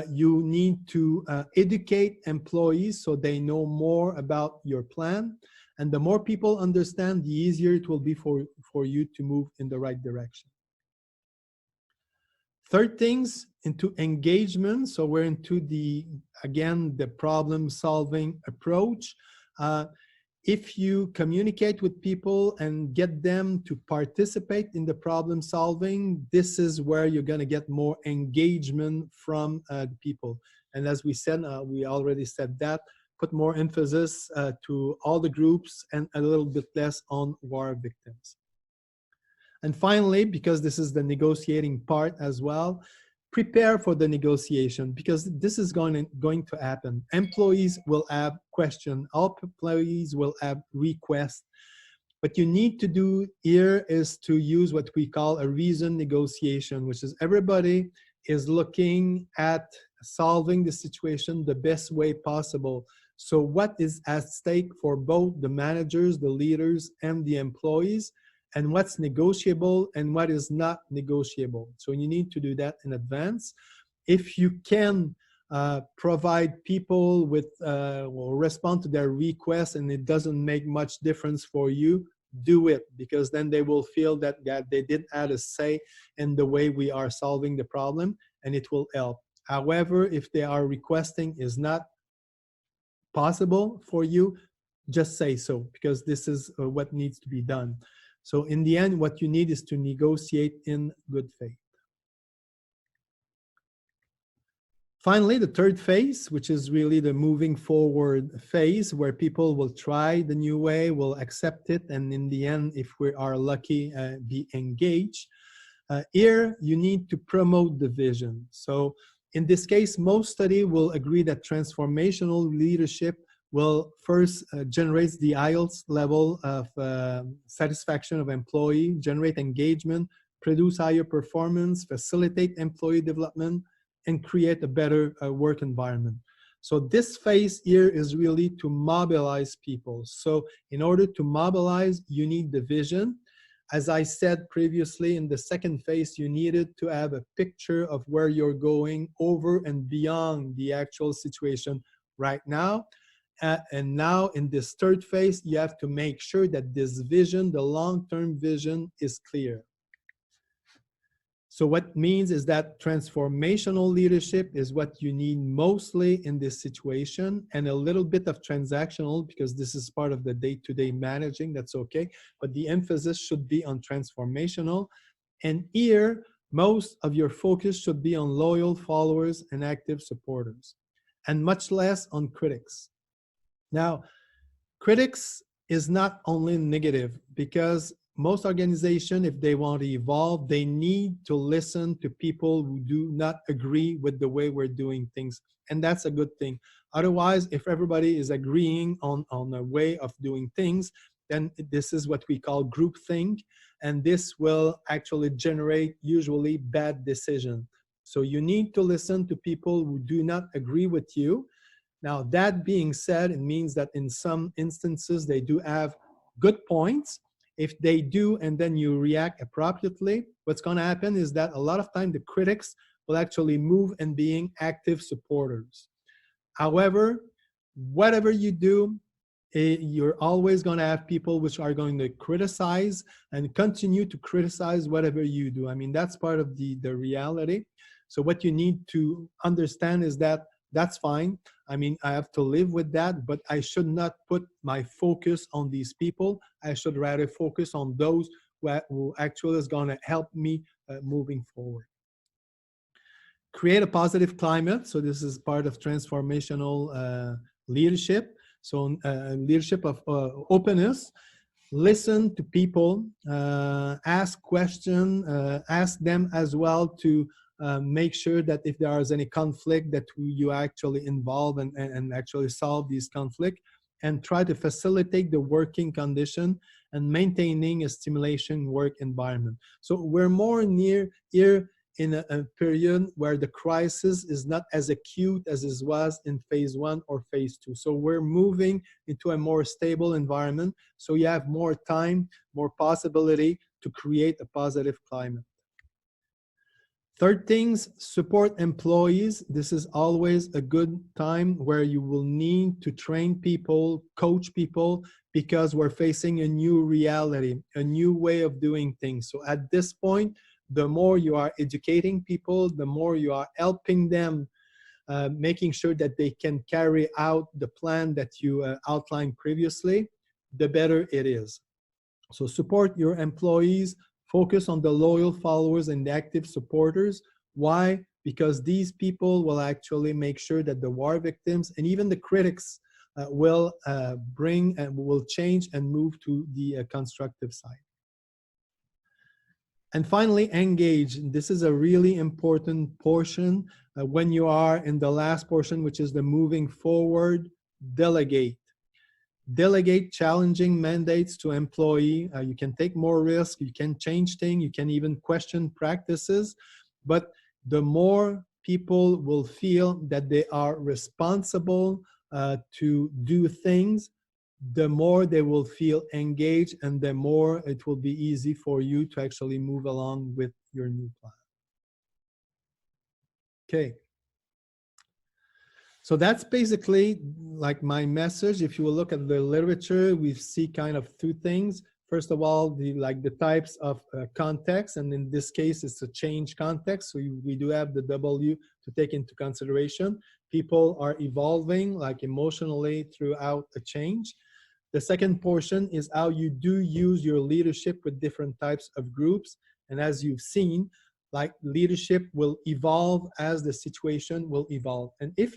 Speaker 2: You need to educate employees so they know more about your plan. And the more people understand, the easier it will be for you to move in the right direction. Third things into engagement. So we're into again, the problem solving approach. If you communicate with people and get them to participate in the problem solving, this is where you're going to get more engagement from the people. And as we said, we already said that, put more emphasis to all the groups and a little bit less on war victims. And finally, because this is the negotiating part as well, prepare for the negotiation, because this is going to happen. Employees will have questions. All employees will have requests. What you need to do here is to use what we call a reason negotiation, which is everybody is looking at solving the situation the best way possible. So what is at stake for both the managers, the leaders, and the employees, and what's negotiable and what is not negotiable. So you need to do that in advance. If you can provide people with or respond to their requests and it doesn't make much difference for you, do it, because then they will feel that they did add a say in the way we are solving the problem, and it will help. However, if they are requesting is not possible for you, just say so, because this is what needs to be done. So in the end, what you need is to negotiate in good faith. Finally, the third phase, which is really the moving forward phase, where people will try the new way, will accept it, and in the end, if we are lucky, be engaged. Here, you need to promote the vision. So in this case, most studies will agree that transformational leadership will first generate the IELTS level of satisfaction of employee, generate engagement, produce higher performance, facilitate employee development, and create a better work environment. So this phase here is really to mobilize people. So in order to mobilize, you need the vision. As I said previously, in the second phase, you needed to have a picture of where you're going over and beyond the actual situation right now. And now in this third phase, you have to make sure that this vision, the long-term vision, is clear. So what means is that transformational leadership is what you need mostly in this situation, and a little bit of transactional, because this is part of the day-to-day managing, that's okay. But the emphasis should be on transformational. And here, most of your focus should be on loyal followers and active supporters, and much less on critics. Now, critics is not only negative, because most organizations, if they want to evolve, they need to listen to people who do not agree with the way we're doing things. And that's a good thing. Otherwise, if everybody is agreeing on a way of doing things, then this is what we call groupthink. And this will actually generate usually bad decisions. So you need to listen to people who do not agree with you. Now, that being said, it means that in some instances, they do have good points. If they do, and then you react appropriately, what's going to happen is that a lot of time the critics will actually move and being active supporters. However, whatever you do, you're always going to have people which are going to criticize and continue to criticize whatever you do. I mean, that's part of the reality. So what you need to understand is that that's fine. I mean, I have to live with that, but I should not put my focus on these people. I should rather focus on those who actually is going to help me moving forward. Create a positive climate. So this is part of transformational leadership. So leadership of openness. Listen to people, ask questions, ask them as well to make sure that if there is any conflict that you actually involve and actually solve these conflicts, and try to facilitate the working condition and maintaining a stimulation work environment. So we're more near here in a period where the crisis is not as acute as it was in phase 1 or phase 2. So we're moving into a more stable environment. So you have more time, more possibility to create a positive climate. Third things, support employees. This is always a good time where you will need to train people, coach people, because we're facing a new reality, a new way of doing things. So at this point, the more you are educating people, the more you are helping them, making sure that they can carry out the plan that you outlined previously, the better it is. So support your employees, focus on the loyal followers and the active supporters. Why? Because these people will actually make sure that the war victims and even the critics will bring and will change and move to the constructive side. And finally, engage. This is a really important portion when you are in the last portion, which is the moving forward. Delegate. Delegate challenging mandates to employee. You can take more risk, you can change things, you can even question practices, but the more people will feel that they are responsible to do things, the more they will feel engaged, and the more it will be easy for you to actually move along with your new plan. Okay. So that's basically like my message. If you will look at the literature, we see kind of two things. First of all, the types of context, and in this case, it's a change context. So we do have the W to take into consideration. People are evolving like emotionally throughout a change. The second portion is how you do use your leadership with different types of groups. And as you've seen, like leadership will evolve as the situation will evolve. And if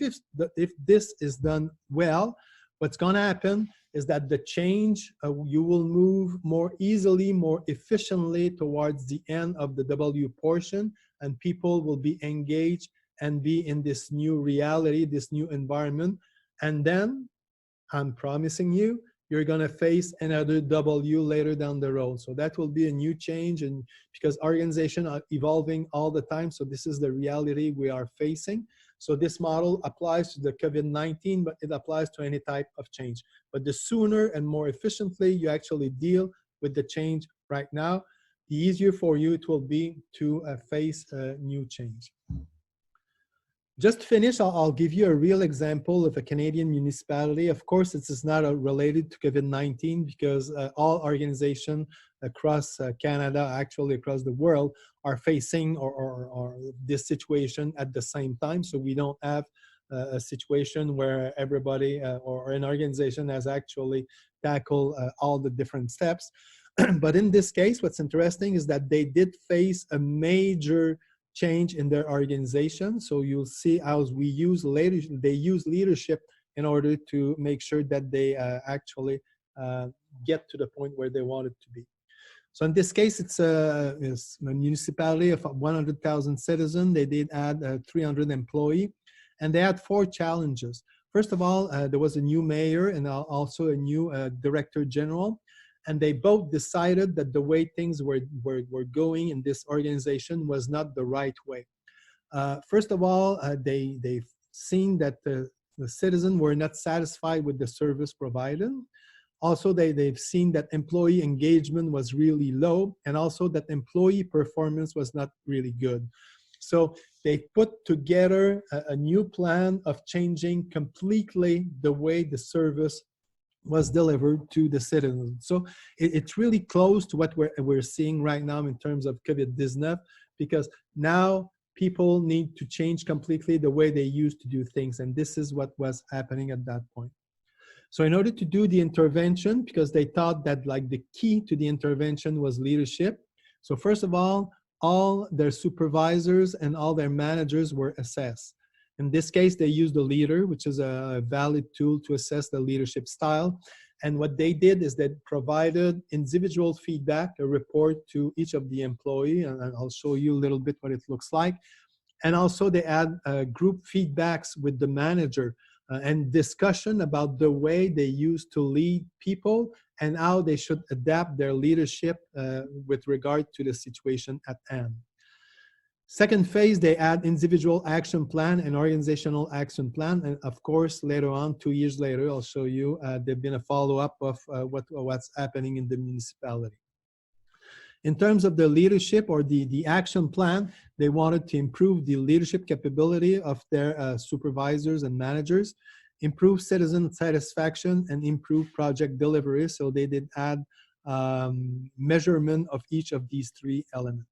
Speaker 2: this is done well, what's going to happen is that the change, you will move more easily, more efficiently towards the end of the W portion, and people will be engaged and be in this new reality, this new environment. And then I'm promising you, you're going to face another W later down the road. So that will be a new change, and because organizations are evolving all the time, so this is the reality we are facing. So this model applies to the COVID-19, but it applies to any type of change. But the sooner and more efficiently you actually deal with the change right now, the easier for you it will be to face a new change. Just to finish, I'll give you a real example of a Canadian municipality. Of course, this is not related to COVID-19 because all organizations across Canada, actually across the world, are facing or this situation at the same time. So we don't have a situation where everybody or an organization has actually tackled all the different steps. But in this case, what's interesting is that they did face a major change in their organization. So you'll see how we use leadership, they use leadership in order to make sure that they actually get to the point where they want it to be. So in this case, it's a municipality of 100,000 citizens. They did add 300 employees, and they had 4 challenges. First of all, there was a new mayor and also a new director general. And they both decided that the way things were going in this organization was not the right way. First of all, they've seen that the citizens were not satisfied with the service provided. Also, they've seen that employee engagement was really low, and also that employee performance was not really good. So they put together a new plan of changing completely the way the service was delivered to the citizens. So it's really close to what we're seeing right now in terms of COVID-19, because now people need to change completely the way they used to do things. And this is what was happening at that point. So in order to do the intervention, because they thought that like the key to the intervention was leadership. So first of all their supervisors and all their managers were assessed. In this case, they used the leader, which is a valid tool to assess the leadership style. And what they did is they provided individual feedback, a report to each of the employee, and I'll show you a little bit what it looks like. And also they had group feedbacks with the manager and discussion about the way they used to lead people and how they should adapt their leadership with regard to the situation at hand. Second phase, they add individual action plan and organizational action plan. And of course, later on, 2 years later, I'll show you, there's been a follow-up of what's happening in the municipality. In terms of the leadership or the action plan, they wanted to improve the leadership capability of their supervisors and managers, improve citizen satisfaction, and improve project delivery. So they did add measurement of each of these 3 elements.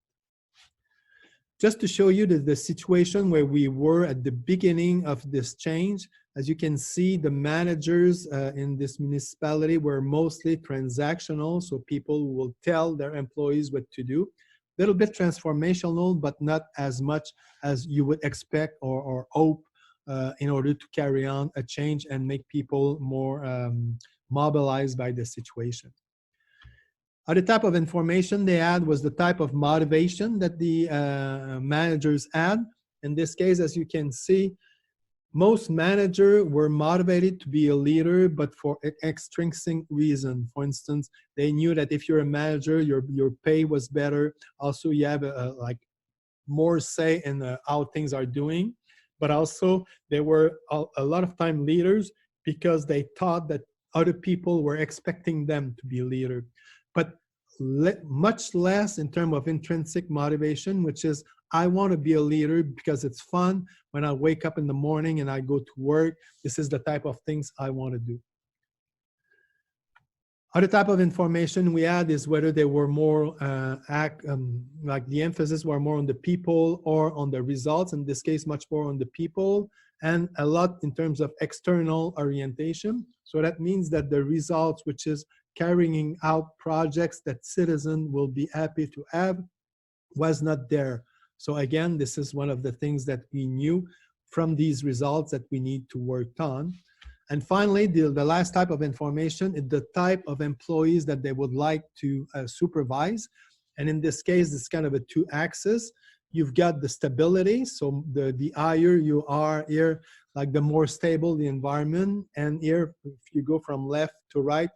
Speaker 2: just to show you the situation where we were at the beginning of this change. As you can see, the managers in this municipality were mostly transactional, so people will tell their employees what to do. A little bit transformational, but not as much as you would expect or hope in order to carry on a change and make people more mobilized by the situation. Other type of information they had was the type of motivation that the managers had. In this case, as you can see, most managers were motivated to be a leader, but for an extrinsic reason. For instance, they knew that if you're a manager, your pay was better. Also, you have like more say in how things are doing. But also, they were a lot of time leaders because they thought that other people were expecting them to be a leader. But much less in terms of intrinsic motivation, which is I want to be a leader because it's fun. When I wake up in the morning and I go to work, this is the type of things I want to do. Other type of information we had is whether they were more like the emphasis were more on the people or on the results. In this case, much more on the people, and a lot in terms of external orientation. So that means that the results, which is carrying out projects that citizens will be happy to have, was not there. So again, this is one of the things that we knew from these results that we need to work on. And finally, the last type of information is the type of employees that they would like to supervise. And in this case, it's kind of a two-axis. You've got the stability. So the higher you are here, like the more stable the environment. And here, if you go from left to right,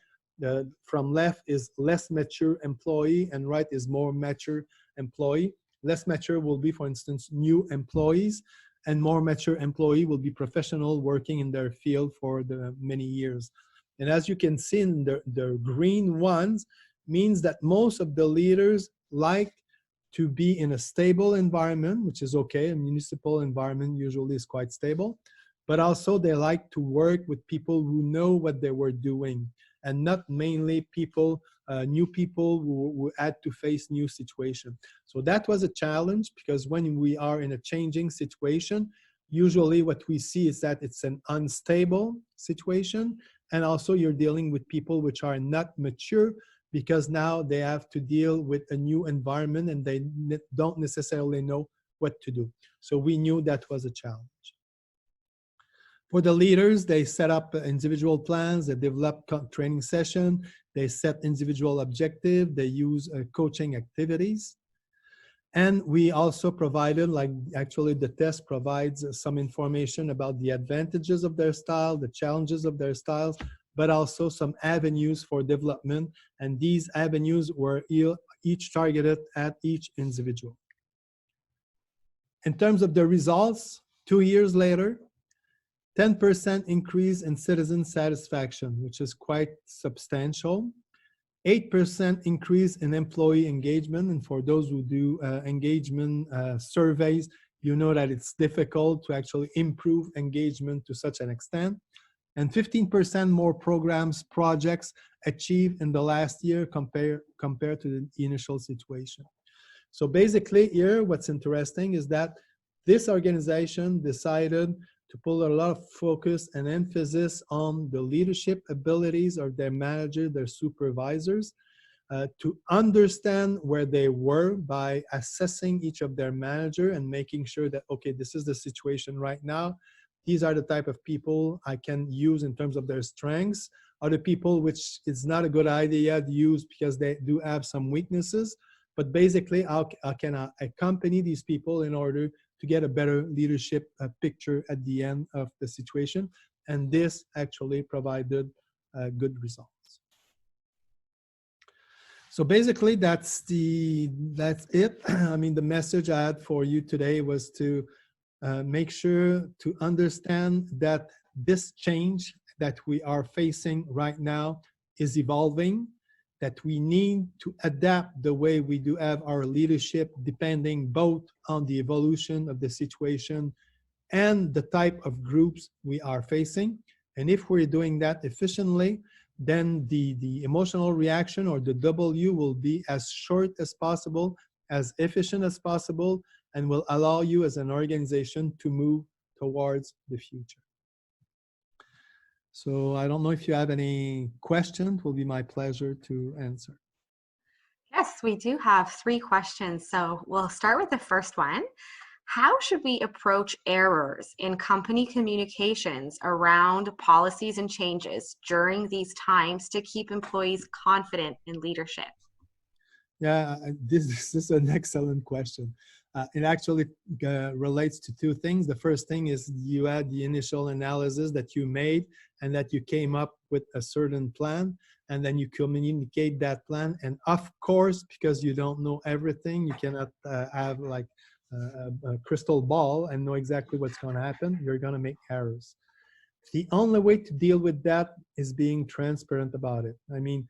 Speaker 2: from left is less mature employee and right is more mature employee. Less mature will be, for instance, new employees, and more mature employee will be professional working in their field for the many years. And as you can see in the green ones, means that most of the leaders like to be in a stable environment, which is okay. A municipal environment usually is quite stable, but also they like to work with people who know what they were doing, and not mainly people, new people who had to face new situation. So that was a challenge, because when we are in a changing situation, usually what we see is that it's an unstable situation, and also you're dealing with people which are not mature, because now they have to deal with a new environment and they don't necessarily know what to do. So we knew that was a challenge. For the leaders, they set up individual plans, they develop training session, they set individual objective, they use coaching activities. And we also provided, like actually the test provides some information about the advantages of their style, the challenges of their styles, but also some avenues for development. And these avenues were each targeted at each individual. In terms of the results, 2 years later, 10% increase in citizen satisfaction, which is quite substantial. 8% increase in employee engagement. And for those who do engagement surveys, you know that it's difficult to actually improve engagement to such an extent. And 15% more programs, projects achieved in the last year compared to the initial situation. So basically here, what's interesting is that this organization decided to put a lot of focus and emphasis on the leadership abilities of their manager, their supervisors, to understand where they were by assessing each of their manager and making sure that, okay, this is the situation right now. These are the type of people I can use in terms of their strengths. Other people which it's not a good idea to use because they do have some weaknesses. But basically, how can I accompany these people in order to get a better leadership picture at the end of the situation? And this actually provided good results. So basically, that's it. I mean, the message I had for you today was to make sure to understand that this change that we are facing right now is evolving, that we need to adapt the way we do have our leadership depending both on the evolution of the situation and the type of groups we are facing. And if we're doing that efficiently, then the emotional reaction, or the W, will be as short as possible, as efficient as possible, and will allow you as an organization to move towards the future. So I don't know if you have any questions. It will be my pleasure to answer.
Speaker 1: Yes, we do have 3 questions. So we'll start with the first one. How should we approach errors in company communications around policies and changes during these times to keep employees confident in leadership?
Speaker 2: Yeah, this is an excellent question. It actually relates to 2 things. The first thing is you had the initial analysis that you made and that you came up with a certain plan, and then you communicate that plan. And of course, because you don't know everything, you cannot have like a crystal ball and know exactly what's going to happen. You're going to make errors. The only way to deal with that is being transparent about it. I mean,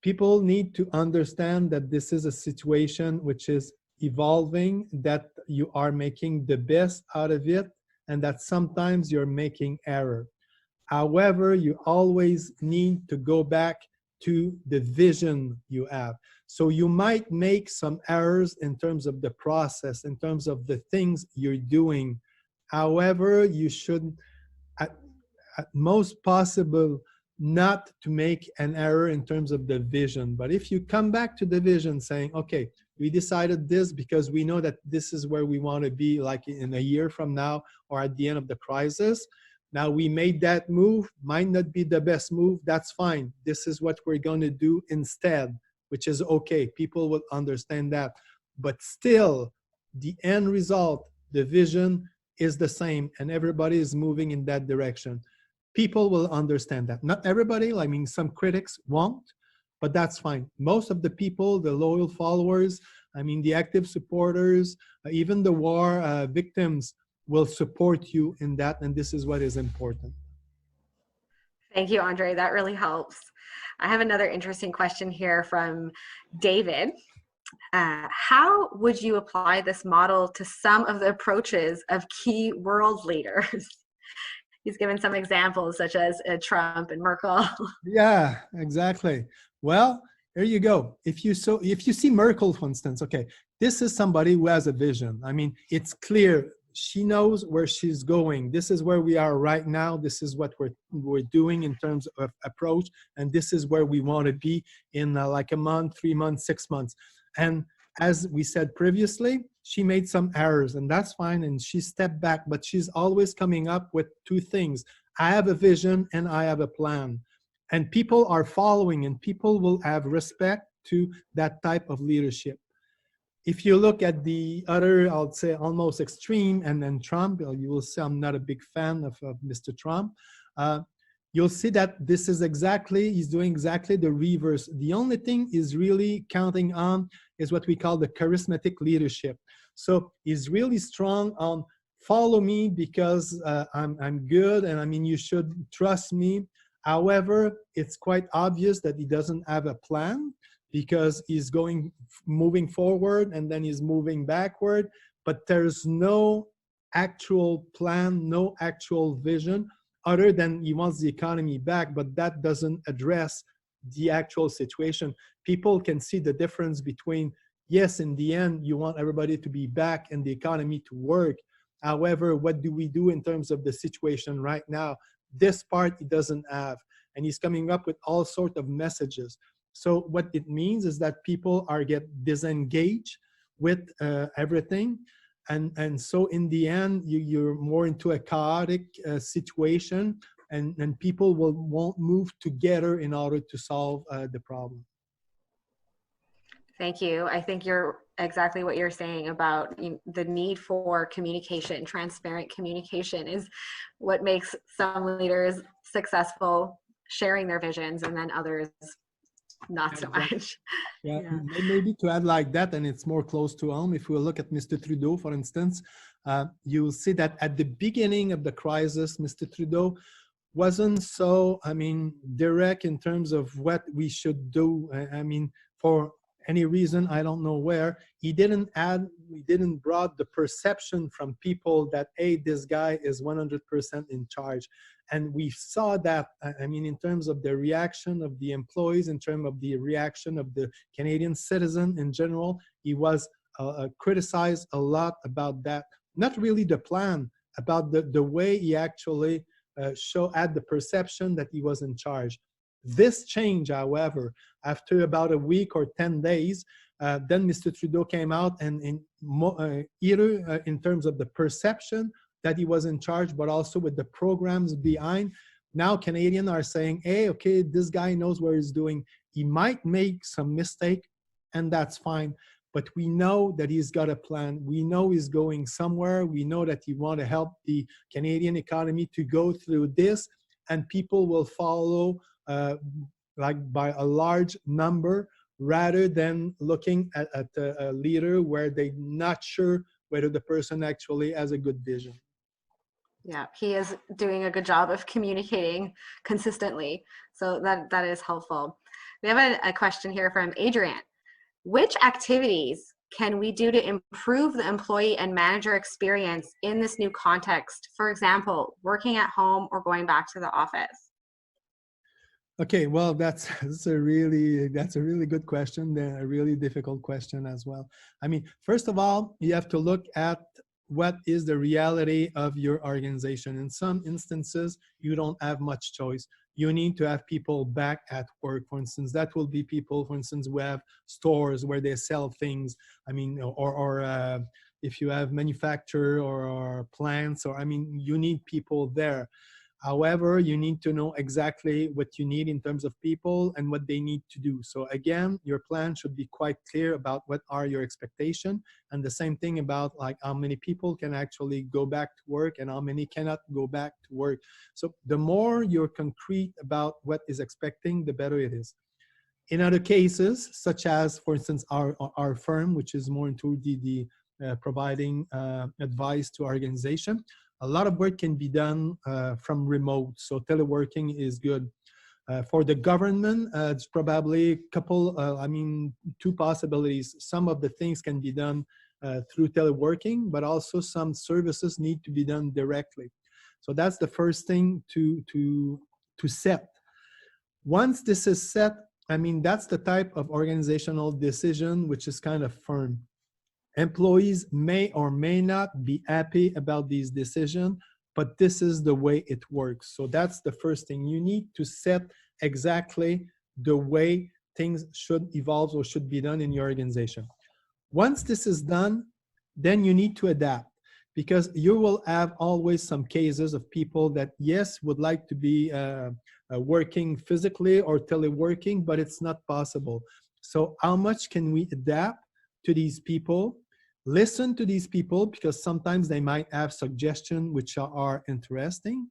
Speaker 2: people need to understand that this is a situation which is evolving, that you are making the best out of it, and that sometimes you're making error. However, you always need to go back to the vision you have. So you might make some errors in terms of the process, in terms of the things you're doing. However, you should, at most possible, not to make an error in terms of the vision. But if you come back to the vision saying, okay, we decided this because we know that this is where we want to be like in a year from now or at the end of the crisis. Now we made that move, might not be the best move, that's fine. This is what we're going to do instead, which is okay. People will understand that. But still, the end result, the vision is the same, and everybody is moving in that direction. People will understand that. Not everybody, I mean, some critics won't, but that's fine. Most of the people, the loyal followers, I mean, the active supporters, even the war victims will support you in that, and this is what is important.
Speaker 1: Thank you, Andre. That really helps. I have another interesting question here from David. How would you apply this model to some of the approaches of key world leaders? He's given some examples such as Trump and Merkel.
Speaker 2: Yeah, exactly. Well, there you go. If you see Merkel, for instance, okay, this is somebody who has a vision. I mean, it's clear. She knows where she's going. This is where we are right now. This is what we're doing in terms of approach, and this is where we want to be in like a month, 3 months, 6 months. And as we said previously, she made some errors, and that's fine, and she stepped back, but she's always coming up with 2 things. I have a vision and I have a plan. And people are following, and people will have respect to that type of leadership. If you look at the other, I would say almost extreme, and then Trump, you will see I'm not a big fan of Mr. Trump. You'll see that he's doing exactly the reverse. The only thing he's really counting on is what we call the charismatic leadership. So he's really strong on follow me because I'm good, and I mean, you should trust me. However, it's quite obvious that he doesn't have a plan, because he's moving forward and then he's moving backward, but there's no actual plan, no actual vision, other than he wants the economy back, but that doesn't address the actual situation. People can see the difference between, yes, in the end, you want everybody to be back and the economy to work. However, what do we do in terms of the situation right now? This part he doesn't have, and he's coming up with all sorts of messages. So what it means is that people get disengaged with everything. And so in the end, you're more into a chaotic situation, and people won't move together in order to solve the problem.
Speaker 1: Thank you. I think you're exactly what you're saying about the need for communication. Transparent communication is what makes some leaders successful, sharing their visions, and then others not so much.
Speaker 2: Yeah, maybe to add like that, and it's more close to home, if we look at Mr. Trudeau, for instance, you will see that at the beginning of the crisis, Mr. Trudeau wasn't so, I mean, direct in terms of what we should do. I mean, for any reason, I don't know where, he didn't brought the perception from people that, hey, this guy is 100% in charge. And we saw that, I mean, in terms of the reaction of the employees, in terms of the reaction of the Canadian citizen in general, he was criticized a lot about that. Not really the plan, about the way he actually had the perception that he was in charge. This change, however, after about a week or 10 days, then Mr. Trudeau came out and either in terms of the perception that he was in charge, but also with the programs behind. Now Canadians are saying, hey, okay, this guy knows what he's doing. He might make some mistake, and that's fine. But we know that he's got a plan. We know he's going somewhere. We know that he wants to help the Canadian economy to go through this, and people will follow like by a large number, rather than looking at a leader where they're not sure whether the person actually has a good vision.
Speaker 1: Yeah, he is doing a good job of communicating consistently. So that is helpful. We have a question here from Adrian. Which activities can we do to improve the employee and manager experience in this new context? For example, working at home or going back to the office?
Speaker 2: Okay, well, that's a really good question, a really difficult question as well. I mean, first of all, you have to look at what is the reality of your organization. In some instances, you don't have much choice. You need to have people back at work. For instance, that will be people, for instance, who have stores where they sell things. I mean, or if you have manufacturer or plants, or I mean, you need people there. However, you need to know exactly what you need in terms of people and what they need to do. So again, your plan should be quite clear about what are your expectations, and the same thing about like how many people can actually go back to work and how many cannot go back to work. So the more you're concrete about what is expecting, the better it is. In other cases, such as, for instance, our firm, which is more into the providing advice to organization, a lot of work can be done from remote, so teleworking is good. For the government, it's probably a couple, two possibilities. Some of the things can be done through teleworking, but also some services need to be done directly. So that's the first thing to set. Once this is set, I mean, that's the type of organizational decision which is kind of firm. Employees may or may not be happy about these decisions, but this is the way it works. So that's the first thing. You need to set exactly the way things should evolve or should be done in your organization. Once this is done, then you need to adapt, because you will have always some cases of people that, yes, would like to be working physically or teleworking, but it's not possible. So how much can we adapt to these people? Listen to these people, because sometimes they might have suggestions which are interesting.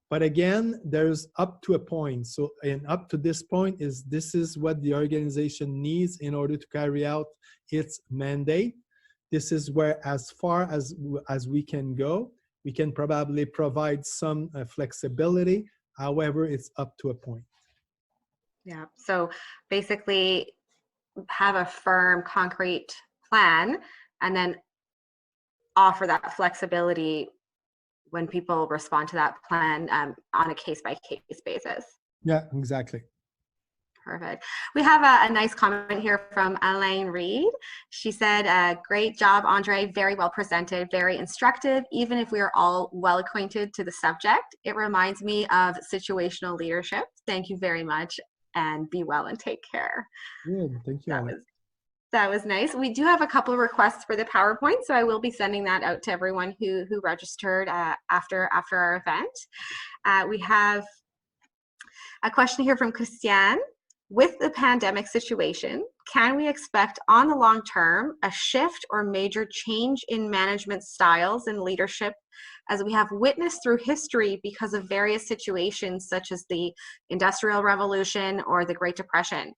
Speaker 2: But again, there's up to a point. So, and up to this point this is what the organization needs in order to carry out its mandate. This is where, as far as we can go, we can probably provide some flexibility. However, it's up to a point.
Speaker 1: Yeah, so basically have a firm, concrete plan, and then offer that flexibility when people respond to that plan on a case-by-case basis.
Speaker 2: Yeah, exactly.
Speaker 1: Perfect. We have a nice comment here from Elaine Reed. She said, great job, Andre, very well presented, very instructive, even if we are all well acquainted to the subject. It reminds me of situational leadership. Thank you very much, and be well and take care.
Speaker 2: Good, thank you.
Speaker 1: That was nice. We do have a couple of requests for the PowerPoint, so I will be sending that out to everyone who registered after our event. We have a question here from Christiane. With the pandemic situation, can we expect on the long term a shift or major change in management styles and leadership, as we have witnessed through history because of various situations such as the Industrial Revolution or the Great Depression?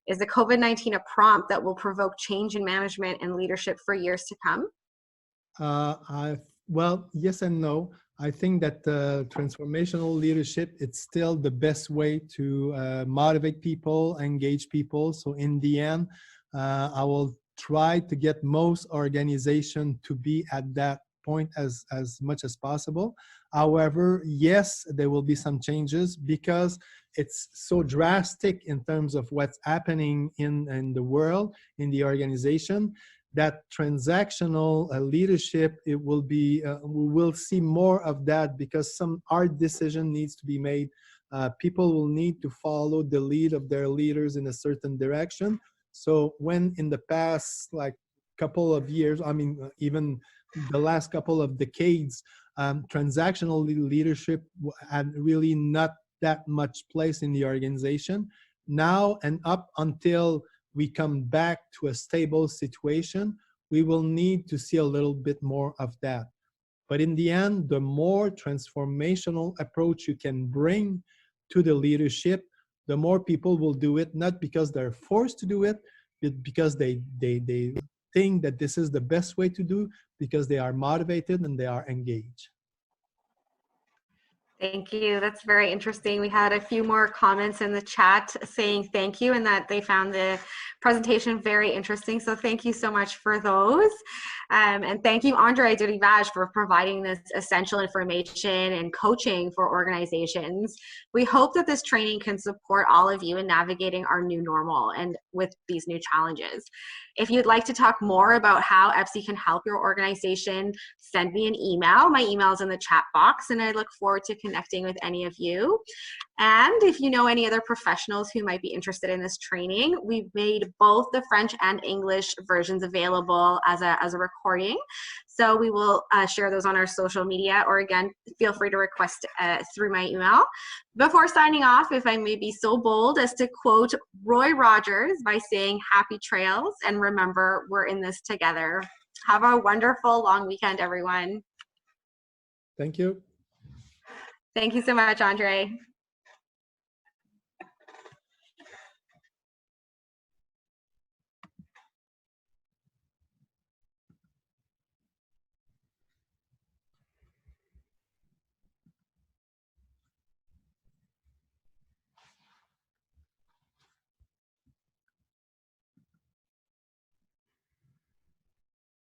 Speaker 1: Is the COVID-19 a prompt that will provoke change in management and leadership for years to come?
Speaker 2: Well, yes and no. I think that transformational leadership, it's still the best way to motivate people, engage people. So in the end, I will try to get most organizations to be at that point as much as possible. However, yes, there will be some changes because it's so drastic in terms of what's happening in the world, in the organization, that transactional leadership, it will be, we will see more of that, because some hard decision needs to be made. People will need to follow the lead of their leaders in a certain direction. So when in the past, like couple of years, I mean, even the last couple of decades, transactional leadership had really not that much place in the organization. Now and up until we come back to a stable situation, we will need to see a little bit more of that. But in the end, the more transformational approach you can bring to the leadership, the more people will do it, not because they're forced to do it, but because they think that this is the best way to do, because they are motivated and they are engaged.
Speaker 1: Thank you. That's very interesting. We had a few more comments in the chat saying thank you and that they found the presentation very interesting. So thank you so much for those. And thank you, Andre de Rivage, for providing this essential information and coaching for organizations. We hope that this training can support all of you in navigating our new normal and with these new challenges. If you'd like to talk more about how EPSI can help your organization, send me an email. My email is in the chat box, and I look forward to connecting with any of you. And if you know any other professionals who might be interested in this training, we've made both the French and English versions available as a recording. So we will share those on our social media, or again, feel free to request through my email. Before signing off, if I may be so bold as to quote Roy Rogers by saying, "Happy trails, and remember, we're in this together." Have a wonderful long weekend, everyone.
Speaker 2: Thank you.
Speaker 1: Thank you so much, Andre.